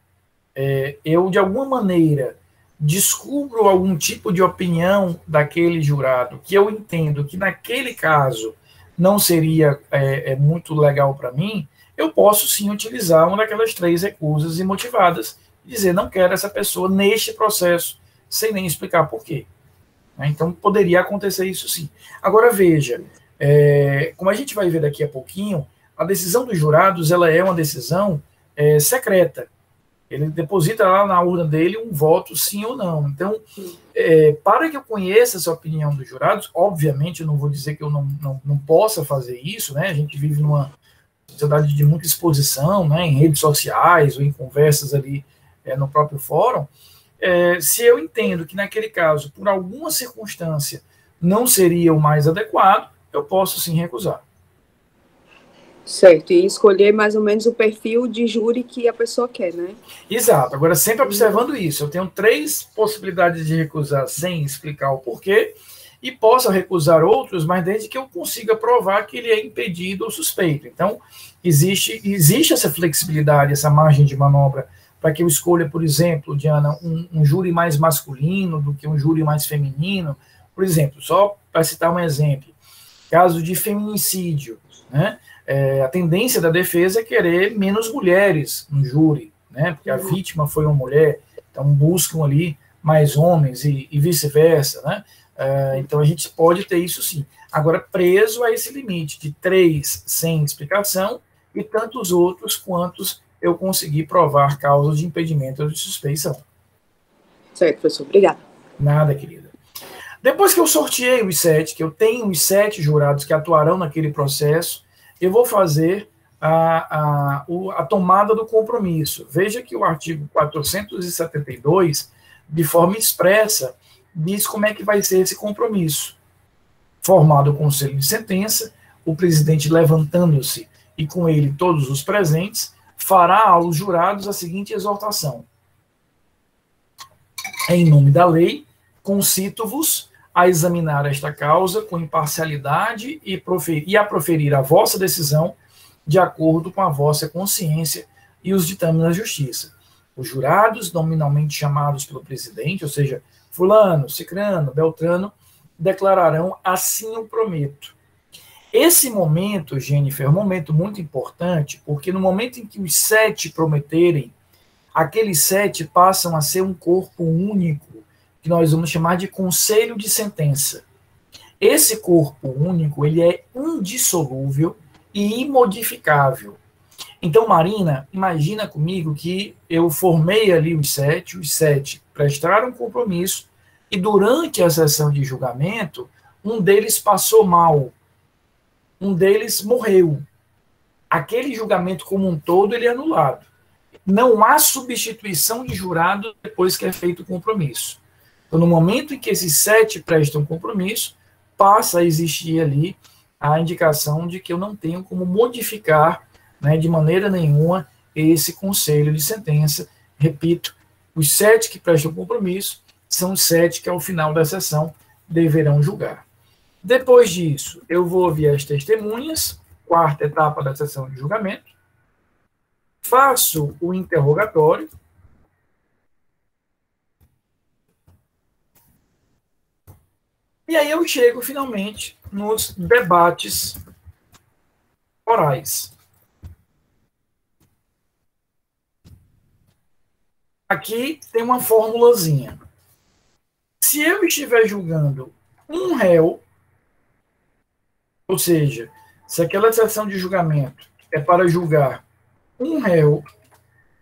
eu de alguma maneira descubro algum tipo de opinião daquele jurado que eu entendo que naquele caso não seria muito legal para mim, eu posso sim utilizar uma daquelas 3 recusas imotivadas e dizer não quero essa pessoa neste processo, sem nem explicar por quê. Então poderia acontecer isso sim. Agora veja, como a gente vai ver daqui a pouquinho, a decisão dos jurados ela é uma decisão secreta. Ele deposita lá na urna dele um voto sim ou não. Então, para que eu conheça essa opinião dos jurados, obviamente eu não vou dizer que eu não possa fazer isso, né? A gente vive numa sociedade de muita exposição, né? Em redes sociais ou em conversas ali no próprio fórum. Se eu entendo que naquele caso, por alguma circunstância, não seria o mais adequado, eu posso sim recusar. Certo, e escolher mais ou menos o perfil de júri que a pessoa quer, né? Exato. Agora, sempre observando isso, eu tenho 3 possibilidades de recusar sem explicar o porquê, e posso recusar outros, mas desde que eu consiga provar que ele é impedido ou suspeito. Então, existe essa flexibilidade, essa margem de manobra, para que eu escolha, por exemplo, Diana, um júri mais masculino do que um júri mais feminino. Por exemplo, só para citar um exemplo, caso de feminicídio, né? A tendência da defesa é querer menos mulheres no júri, né? Porque a vítima foi uma mulher, então buscam ali mais homens e vice-versa, né? Então a gente pode ter isso sim. Agora, preso a esse limite de 3 sem explicação e tantos outros quantos eu consegui provar causas de impedimento ou de suspeição. Certo, professor. Obrigada. Nada, querida. Depois que eu sorteei os 7, que eu tenho os 7 jurados que atuarão naquele processo, eu vou fazer a tomada do compromisso. Veja que o artigo 472, de forma expressa, diz como é que vai ser esse compromisso. Formado o conselho de sentença, o presidente levantando-se e com ele todos os presentes, fará aos jurados a seguinte exortação. Em nome da lei, concito-vos a examinar esta causa com imparcialidade e a proferir a vossa decisão de acordo com a vossa consciência e os ditames da justiça. Os jurados, nominalmente chamados pelo presidente, ou seja, fulano, cicrano, beltrano, declararão assim o prometo. Esse momento, Jennifer, é um momento muito importante, porque no momento em que os 7 prometerem, aqueles 7 passam a ser um corpo único, que nós vamos chamar de conselho de sentença. Esse corpo único, ele é indissolúvel e imodificável. Então, Marina, imagina comigo que eu formei ali os 7 prestaram compromisso, e durante a sessão de julgamento, um deles passou mal, um deles morreu. Aquele julgamento como um todo, ele é anulado. Não há substituição de jurado depois que é feito o compromisso. Então, no momento em que esses 7 prestam compromisso, passa a existir ali a indicação de que eu não tenho como modificar, né, de maneira nenhuma esse conselho de sentença. Repito, os 7 que prestam compromisso são os 7 que, ao final da sessão, deverão julgar. Depois disso, eu vou ouvir as testemunhas, quarta etapa da sessão de julgamento, faço o interrogatório, e aí eu chego, finalmente, nos debates orais. Aqui tem uma formulazinha. Se eu estiver julgando um réu, ou seja, se aquela sessão de julgamento é para julgar um réu,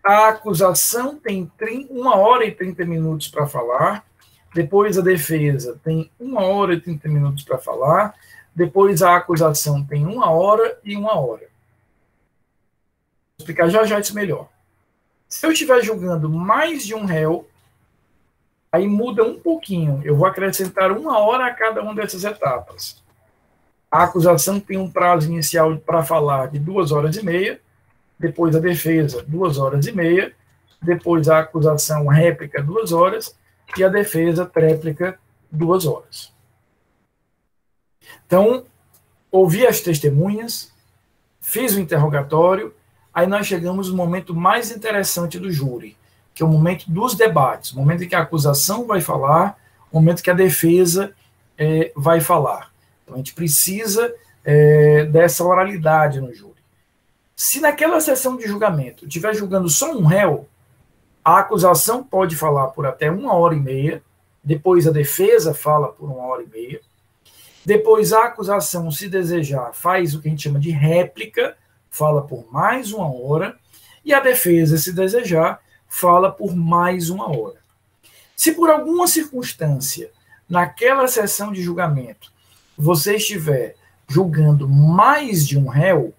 a acusação tem 1 hora e 30 minutos para falar, depois a defesa tem 1 hora e 30 minutos para falar, depois a acusação tem 1 hora e 1 hora. Vou explicar já isso melhor. Se eu estiver julgando mais de um réu, aí muda um pouquinho. Eu vou acrescentar 1 hora a cada uma dessas etapas. A acusação tem um prazo inicial para falar de 2 horas e meia, depois a defesa, 2 horas e meia, depois a acusação, réplica, 2 horas, e a defesa, tréplica, 2 horas. Então, ouvi as testemunhas, fiz o interrogatório, aí nós chegamos no momento mais interessante do júri, que é o momento dos debates, o momento em que a acusação vai falar, o momento que a defesa vai falar. Então, a gente precisa dessa oralidade no júri. Se naquela sessão de julgamento estiver julgando só um réu, a acusação pode falar por até 1 hora e meia, depois a defesa fala por 1 hora e meia, depois a acusação, se desejar, faz o que a gente chama de réplica, fala por mais 1 hora, e a defesa, se desejar, fala por mais 1 hora. Se por alguma circunstância, naquela sessão de julgamento, você estiver julgando mais de um réu,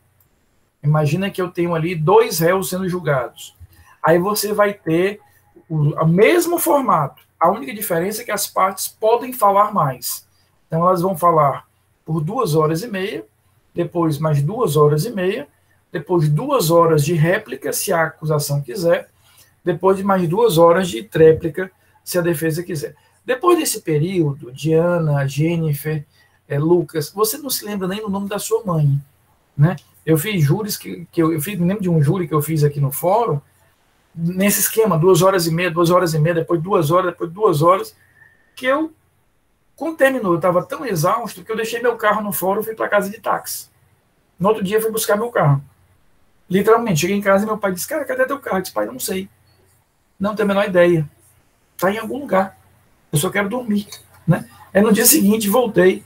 imagina que eu tenho ali 2 réus sendo julgados. Aí você vai ter o mesmo formato. A única diferença é que as partes podem falar mais. Então, elas vão falar por 2 horas e meia, depois mais 2 horas e meia, depois 2 horas de réplica, se a acusação quiser, depois de mais 2 horas de tréplica, se a defesa quiser. Depois desse período, Diana, Jennifer, Lucas, você não se lembra nem do nome da sua mãe, né? Eu fiz júris me lembro de um júri que eu fiz aqui no fórum, nesse esquema, 2 horas e meia, 2 horas e meia, depois 2 horas, depois 2 horas, que eu, quando terminou, eu estava tão exausto que eu deixei meu carro no fórum e fui para casa de táxi. No outro dia, eu fui buscar meu carro. Literalmente, cheguei em casa e meu pai disse, cara, cadê teu carro? Eu disse, pai, não sei. Não tenho a menor ideia. Está em algum lugar. Eu só quero dormir, né? Aí no dia seguinte, voltei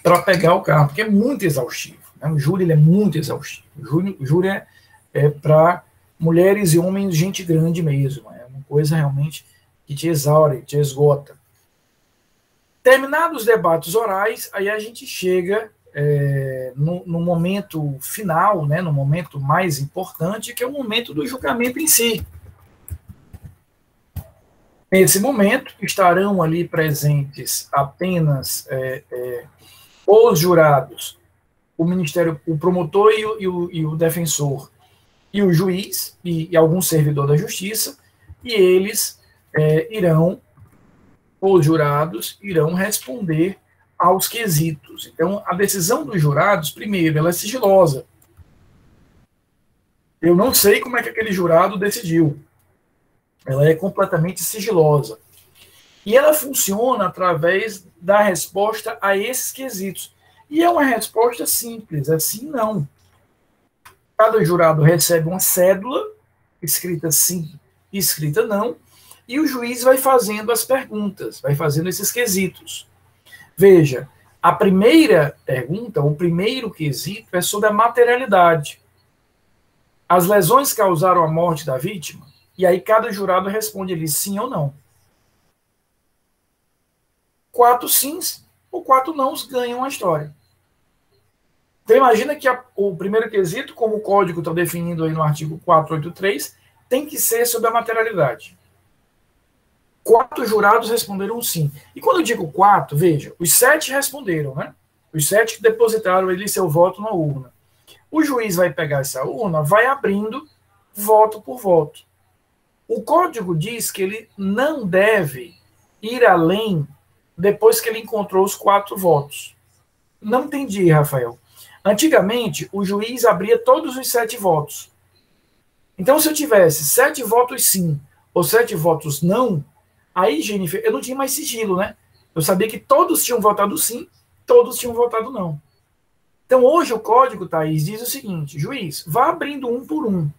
para pegar o carro, porque é muito exaustivo, né? O júri ele é muito exaustivo. O júri é para mulheres e homens, gente grande mesmo. É uma coisa realmente que te exaure, te esgota. Terminados os debates orais, aí a gente chega no momento final, né, no momento mais importante, que é o momento do julgamento em si. Nesse momento, estarão ali presentes apenas os jurados, o Ministério, o promotor e o defensor, e o juiz, e algum servidor da justiça, e eles os jurados irão responder aos quesitos. Então, a decisão dos jurados, primeiro, ela é sigilosa. Eu não sei como é que aquele jurado decidiu. Ela é completamente sigilosa. E ela funciona através da resposta a esses quesitos. E é uma resposta simples, assim não. Cada jurado recebe uma cédula, escrita sim e escrita não, e o juiz vai fazendo as perguntas, vai fazendo esses quesitos. Veja, a primeira pergunta, o primeiro quesito é sobre a materialidade. As lesões causaram a morte da vítima? E aí cada jurado responde ali sim ou não. 4 sims ou 4 nãos ganham a história. Então imagina que o primeiro quesito, como o código está definindo aí no artigo 483, tem que ser sobre a materialidade. 4 jurados responderam sim. E quando eu digo 4, veja, os 7 responderam, né? Os 7 que depositaram ele seu voto na urna. O juiz vai pegar essa urna, vai abrindo voto por voto. O código diz que ele não deve ir além depois que ele encontrou os 4 votos. Não entendi, Rafael. Antigamente, o juiz abria todos os 7 votos. Então, se eu tivesse 7 votos sim ou 7 votos não, aí, Jennifer, eu não tinha mais sigilo, né? Eu sabia que todos tinham votado sim, todos tinham votado não. Então, hoje o código, Thaís, diz o seguinte: juiz, vá abrindo um por um.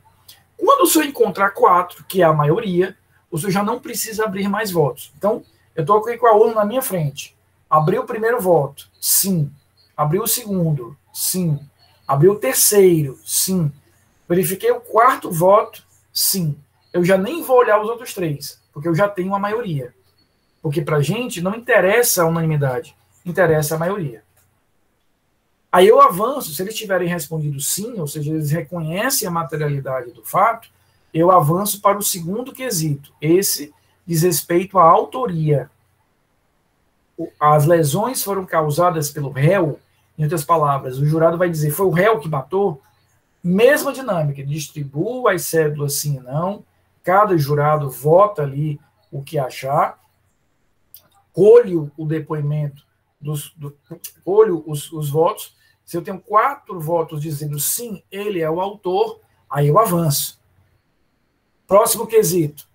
Quando o senhor encontrar 4, que é a maioria, o senhor já não precisa abrir mais votos. Então, eu estou aqui com a urna na minha frente. Abri o primeiro voto, sim. Abri o segundo, sim. Abri o terceiro, sim. Verifiquei o 4º voto, sim. Eu já nem vou olhar os outros 3, porque eu já tenho a maioria. Porque para a gente não interessa a unanimidade, interessa a maioria. Aí eu avanço, se eles tiverem respondido sim, ou seja, eles reconhecem a materialidade do fato, eu avanço para o segundo quesito. Esse diz respeito à autoria. As lesões foram causadas pelo réu, em outras palavras, o jurado vai dizer, foi o réu que matou? Mesma dinâmica, distribua as cédulas sim e não, cada jurado vota ali o que achar, colhe o depoimento, colhe os votos. Se eu tenho 4 votos dizendo sim, ele é o autor, aí eu avanço. Próximo quesito.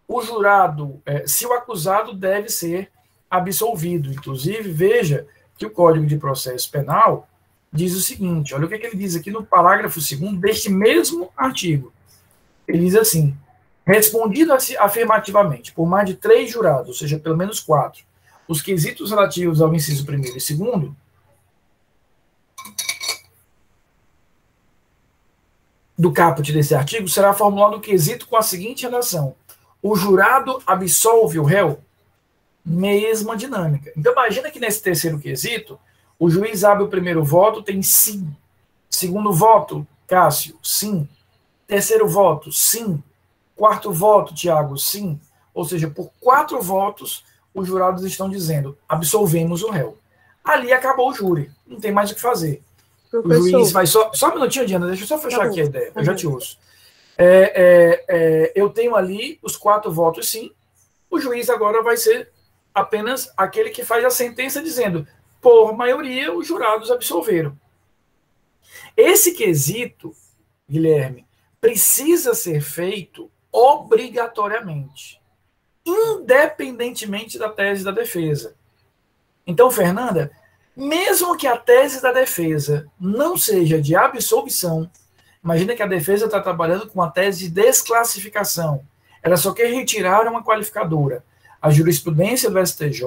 O jurado, se o acusado deve ser absolvido. Inclusive, veja que o Código de Processo Penal diz o seguinte, olha o que ele diz aqui no parágrafo 2º deste mesmo artigo. Ele diz assim, respondido afirmativamente por mais de 3 jurados, ou seja, pelo menos 4, os quesitos relativos ao inciso 1º e 2º, do caput desse artigo, será formulado o quesito com a seguinte redação. O jurado absolve o réu? Mesma dinâmica. Então, imagina que nesse terceiro quesito, o juiz abre o primeiro voto, tem sim. Segundo voto, Cássio, sim. Terceiro voto, sim. 4º voto, Tiago, sim. Ou seja, por 4 votos, os jurados estão dizendo, absolvemos o réu. Ali acabou o júri, não tem mais o que fazer. Professor. O juiz vai só um minutinho, Diana, deixa eu só fechar aqui a ideia, eu já te ouço. Eu tenho ali os 4 votos sim, o juiz agora vai ser apenas aquele que faz a sentença dizendo, por maioria, os jurados absolveram. Esse quesito, Guilherme, precisa ser feito obrigatoriamente, independentemente da tese da defesa. Então, Fernanda, mesmo que a tese da defesa não seja de absolvição, imagina que a defesa está trabalhando com uma tese de desclassificação, ela só quer retirar uma qualificadora. A jurisprudência do STJ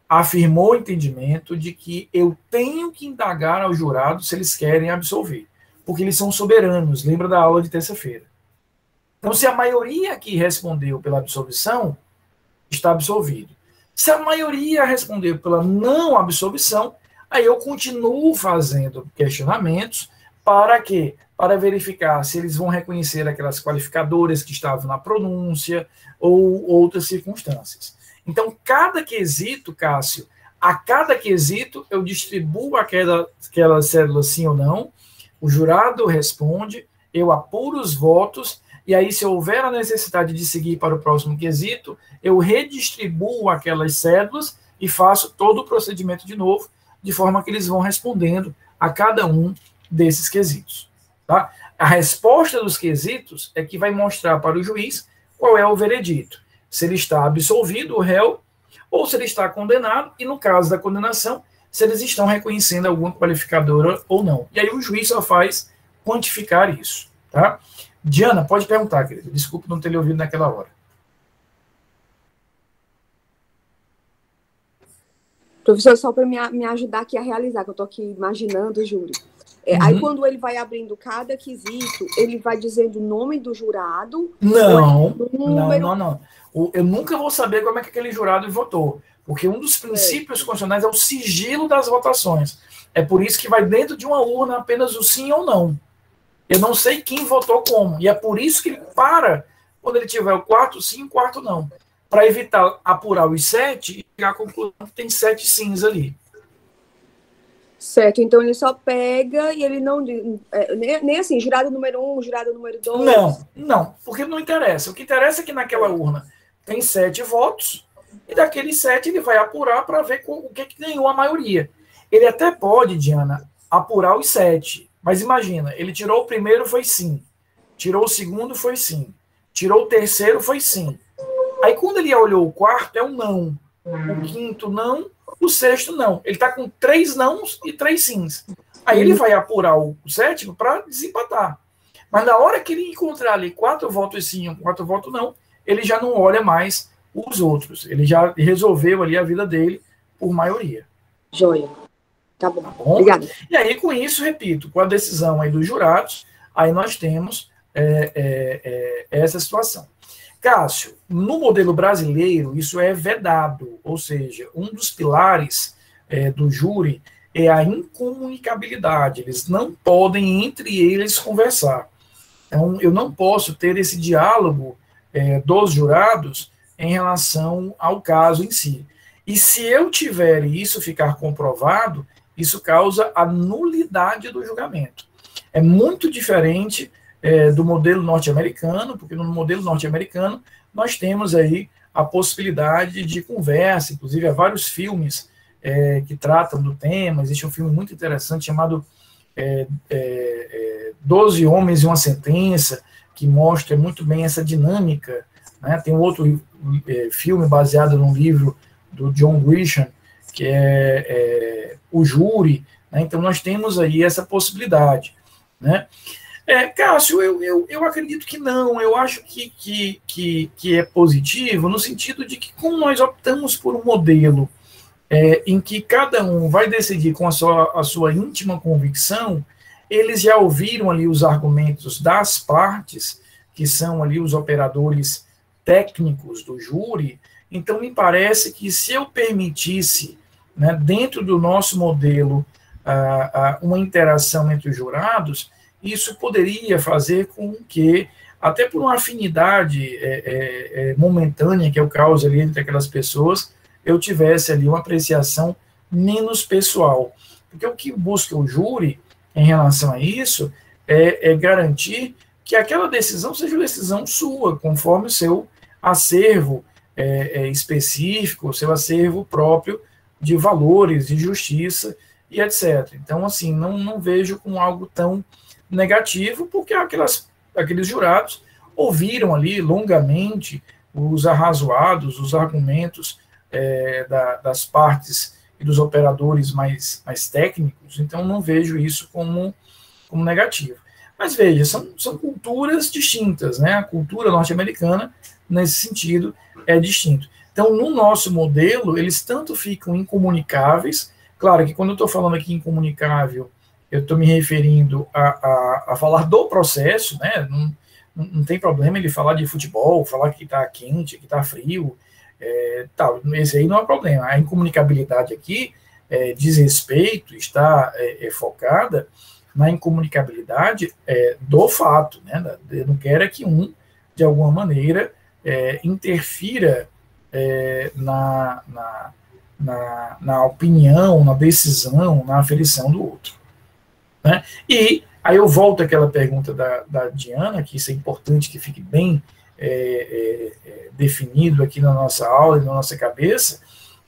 afirmou o entendimento de que eu tenho que indagar aos jurados se eles querem absolver, porque eles são soberanos, lembra da aula de terça-feira. Então, se a maioria que respondeu pela absolvição, está absolvido. Se a maioria respondeu pela não absolvição, aí eu continuo fazendo questionamentos para quê? Para verificar se eles vão reconhecer aquelas qualificadoras que estavam na pronúncia ou outras circunstâncias. Então, cada quesito, Cássio, a cada quesito eu distribuo aquela cédula sim ou não, o jurado responde, eu apuro os votos, e aí, se houver a necessidade de seguir para o próximo quesito, eu redistribuo aquelas cédulas e faço todo o procedimento de novo, de forma que eles vão respondendo a cada um desses quesitos. Tá? A resposta dos quesitos é que vai mostrar para o juiz qual é o veredito. Se ele está absolvido, o réu, ou se ele está condenado, e no caso da condenação, se eles estão reconhecendo alguma qualificadora ou não. E aí o juiz só faz quantificar isso. Tá? Diana, pode perguntar, querida. Desculpa não ter lhe ouvido naquela hora. Professor, só para me ajudar aqui a realizar, que eu estou aqui imaginando, Júlio. Aí, quando ele vai abrindo cada quesito, ele vai dizendo o nome do jurado? Não. Eu nunca vou saber como é que aquele jurado votou, porque um dos princípios constitucionais é o sigilo das votações. É por isso que vai dentro de uma urna apenas o sim ou não. Eu não sei quem votou como, e é por isso que ele para quando ele tiver o 4 sim e o 4 não. para evitar apurar os 7 e chegar à conclusão que tem 7 sims ali. Certo, então ele só pega e ele não... nem assim, jurado número 1, jurado número 2... Não, porque não interessa. O que interessa é que naquela urna tem 7 votos, e daqueles 7 ele vai apurar para ver o que ganhou a maioria. Ele até pode, Diana, apurar os 7, mas imagina, ele tirou o primeiro, foi sim. Tirou o segundo, foi sim. Tirou o terceiro, foi sim. Aí quando ele olhou o quarto, é um não. O quinto, não. O sexto, não. Ele está com 3 nãos e 3 sims. Aí ele vai apurar o 7º para desempatar. Mas na hora que ele encontrar ali 4 votos sim, 4 votos não, ele já não olha mais os outros. Ele já resolveu ali a vida dele por maioria. Joia. Tá bom. Tá bom? Obrigada. E aí, com isso, repito, com a decisão aí dos jurados, aí nós temos essa situação. Cássio, no modelo brasileiro, isso é vedado, ou seja, um dos pilares do júri é a incomunicabilidade. Eles não podem, entre eles, conversar. Então, eu não posso ter esse diálogo dos jurados em relação ao caso em si. E se eu tiver e isso ficar comprovado, isso causa a nulidade do julgamento. É muito diferente do modelo norte-americano, porque no modelo norte-americano nós temos aí a possibilidade de conversa, inclusive há vários filmes que tratam do tema. Existe um filme muito interessante chamado 12 Homens e uma Sentença, que mostra muito bem essa dinâmica, né? Tem um outro filme baseado num livro do John Grisham, que é O Júri, né? Então nós temos aí essa possibilidade, né? Cássio, eu acredito que não. Eu acho que é positivo, no sentido de que, como nós optamos por um modelo em que cada um vai decidir com a sua íntima convicção, eles já ouviram ali os argumentos das partes, que são ali os operadores técnicos do júri. Então, me parece que se eu permitisse, né, dentro do nosso modelo, uma interação entre os jurados, isso poderia fazer com que, até por uma afinidade momentânea que eu causo ali entre aquelas pessoas, eu tivesse ali uma apreciação menos pessoal. Porque o que busca o júri em relação a isso é garantir que aquela decisão seja uma decisão sua, conforme o seu acervo específico, o seu acervo próprio de valores, de justiça e etc. Então, assim, não vejo com algo tão negativo, porque aqueles jurados ouviram ali longamente os arrazoados, os argumentos das partes e dos operadores mais técnicos. Então, não vejo isso como negativo. Mas veja, são culturas distintas, né? A cultura norte-americana, nesse sentido, é distinta. Então, no nosso modelo, eles tanto ficam incomunicáveis. Claro que quando eu estou falando aqui incomunicável, eu estou me referindo a falar do processo, né? Não tem problema ele falar de futebol, falar que está quente, que está frio, tal. Esse aí não é problema. A incomunicabilidade aqui diz respeito, está focada na incomunicabilidade do fato, né? Eu não quero que de alguma maneira, interfira na opinião, na decisão, na aferição do outro. Né? E aí eu volto àquela pergunta da Diana, que isso é importante que fique bem definido aqui na nossa aula e na nossa cabeça.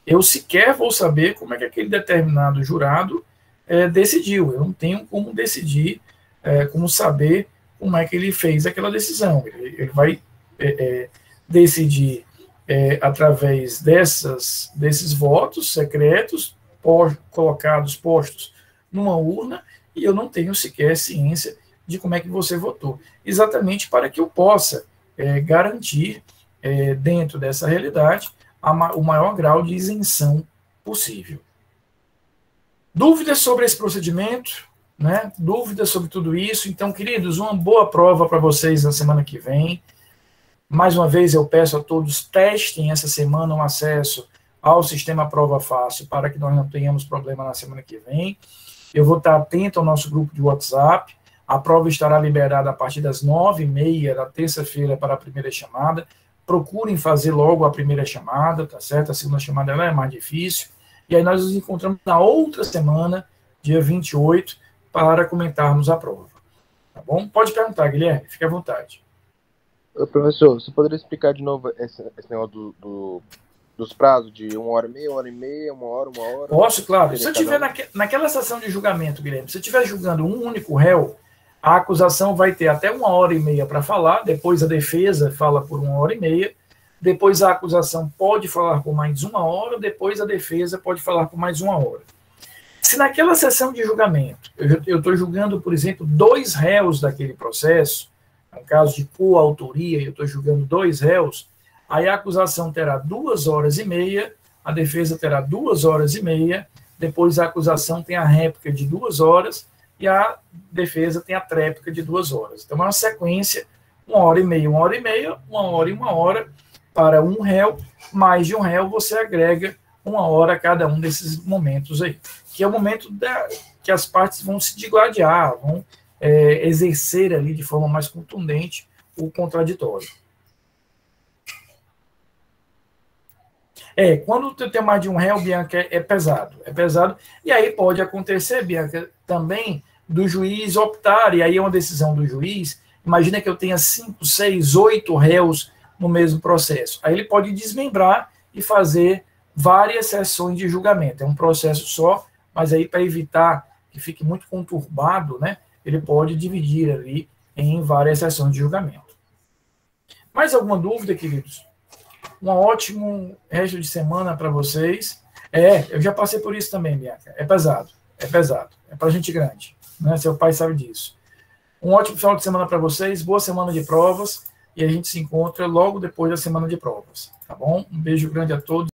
Eu sequer vou saber como é que aquele determinado jurado decidiu. Eu não tenho como decidir, como saber como é que ele fez aquela decisão. Ele vai decidir através desses votos secretos postos numa urna, e eu não tenho sequer ciência de como é que você votou. Exatamente para que eu possa garantir, dentro dessa realidade, o maior grau de isenção possível. Dúvidas sobre esse procedimento? Né? Dúvidas sobre tudo isso? Então, queridos, uma boa prova para vocês na semana que vem. Mais uma vez, eu peço a todos, testem essa semana um acesso ao sistema Prova Fácil, para que nós não tenhamos problema na semana que vem. Eu vou estar atento ao nosso grupo de WhatsApp. A prova estará liberada a partir das 9h30 da terça-feira para a primeira chamada. procurem fazer logo a primeira chamada, tá certo? A segunda chamada ela é mais difícil. E aí nós nos encontramos na outra semana, dia 28, para comentarmos a prova. Tá bom? Pode perguntar, Guilherme, fique à vontade. Professor, você poderia explicar de novo esse negócio dos prazos de 1 hora e meia, 1 hora e meia, 1 hora, 1 hora? Posso, claro. Se eu estiver naquela sessão de julgamento, Guilherme, se eu estiver julgando um único réu, a acusação vai ter até 1 hora e meia para falar, depois a defesa fala por 1 hora e meia, depois a acusação pode falar por mais 1 hora, depois a defesa pode falar por mais 1 hora. Se naquela sessão de julgamento, eu estou julgando, por exemplo, 2 réus daquele processo, no caso de coautoria, eu estou julgando 2 réus, aí a acusação terá 2 horas e meia, a defesa terá 2 horas e meia, depois a acusação tem a réplica de 2 horas e a defesa tem a tréplica de 2 horas. Então é uma sequência, 1 hora e meia, 1 hora e meia, 1 hora e 1 hora para um réu, mais de um réu você agrega 1 hora a cada um desses momentos aí, que é o momento que as partes vão se digladiar, vão exercer ali de forma mais contundente o contraditório. Quando tem mais de um réu, Bianca, é pesado, e aí pode acontecer, Bianca, também do juiz optar, e aí é uma decisão do juiz, imagina que eu tenha 5, 6, 8 réus no mesmo processo, aí ele pode desmembrar e fazer várias sessões de julgamento, é um processo só, mas aí para evitar que fique muito conturbado, né, ele pode dividir ali em várias sessões de julgamento. Mais alguma dúvida, queridos? Um ótimo resto de semana para vocês. Eu já passei por isso também, Bianca. É pesado. É para gente grande, né? Seu pai sabe disso. Um ótimo final de semana para vocês, boa semana de provas, e a gente se encontra logo depois da semana de provas, tá bom? Um beijo grande a todos.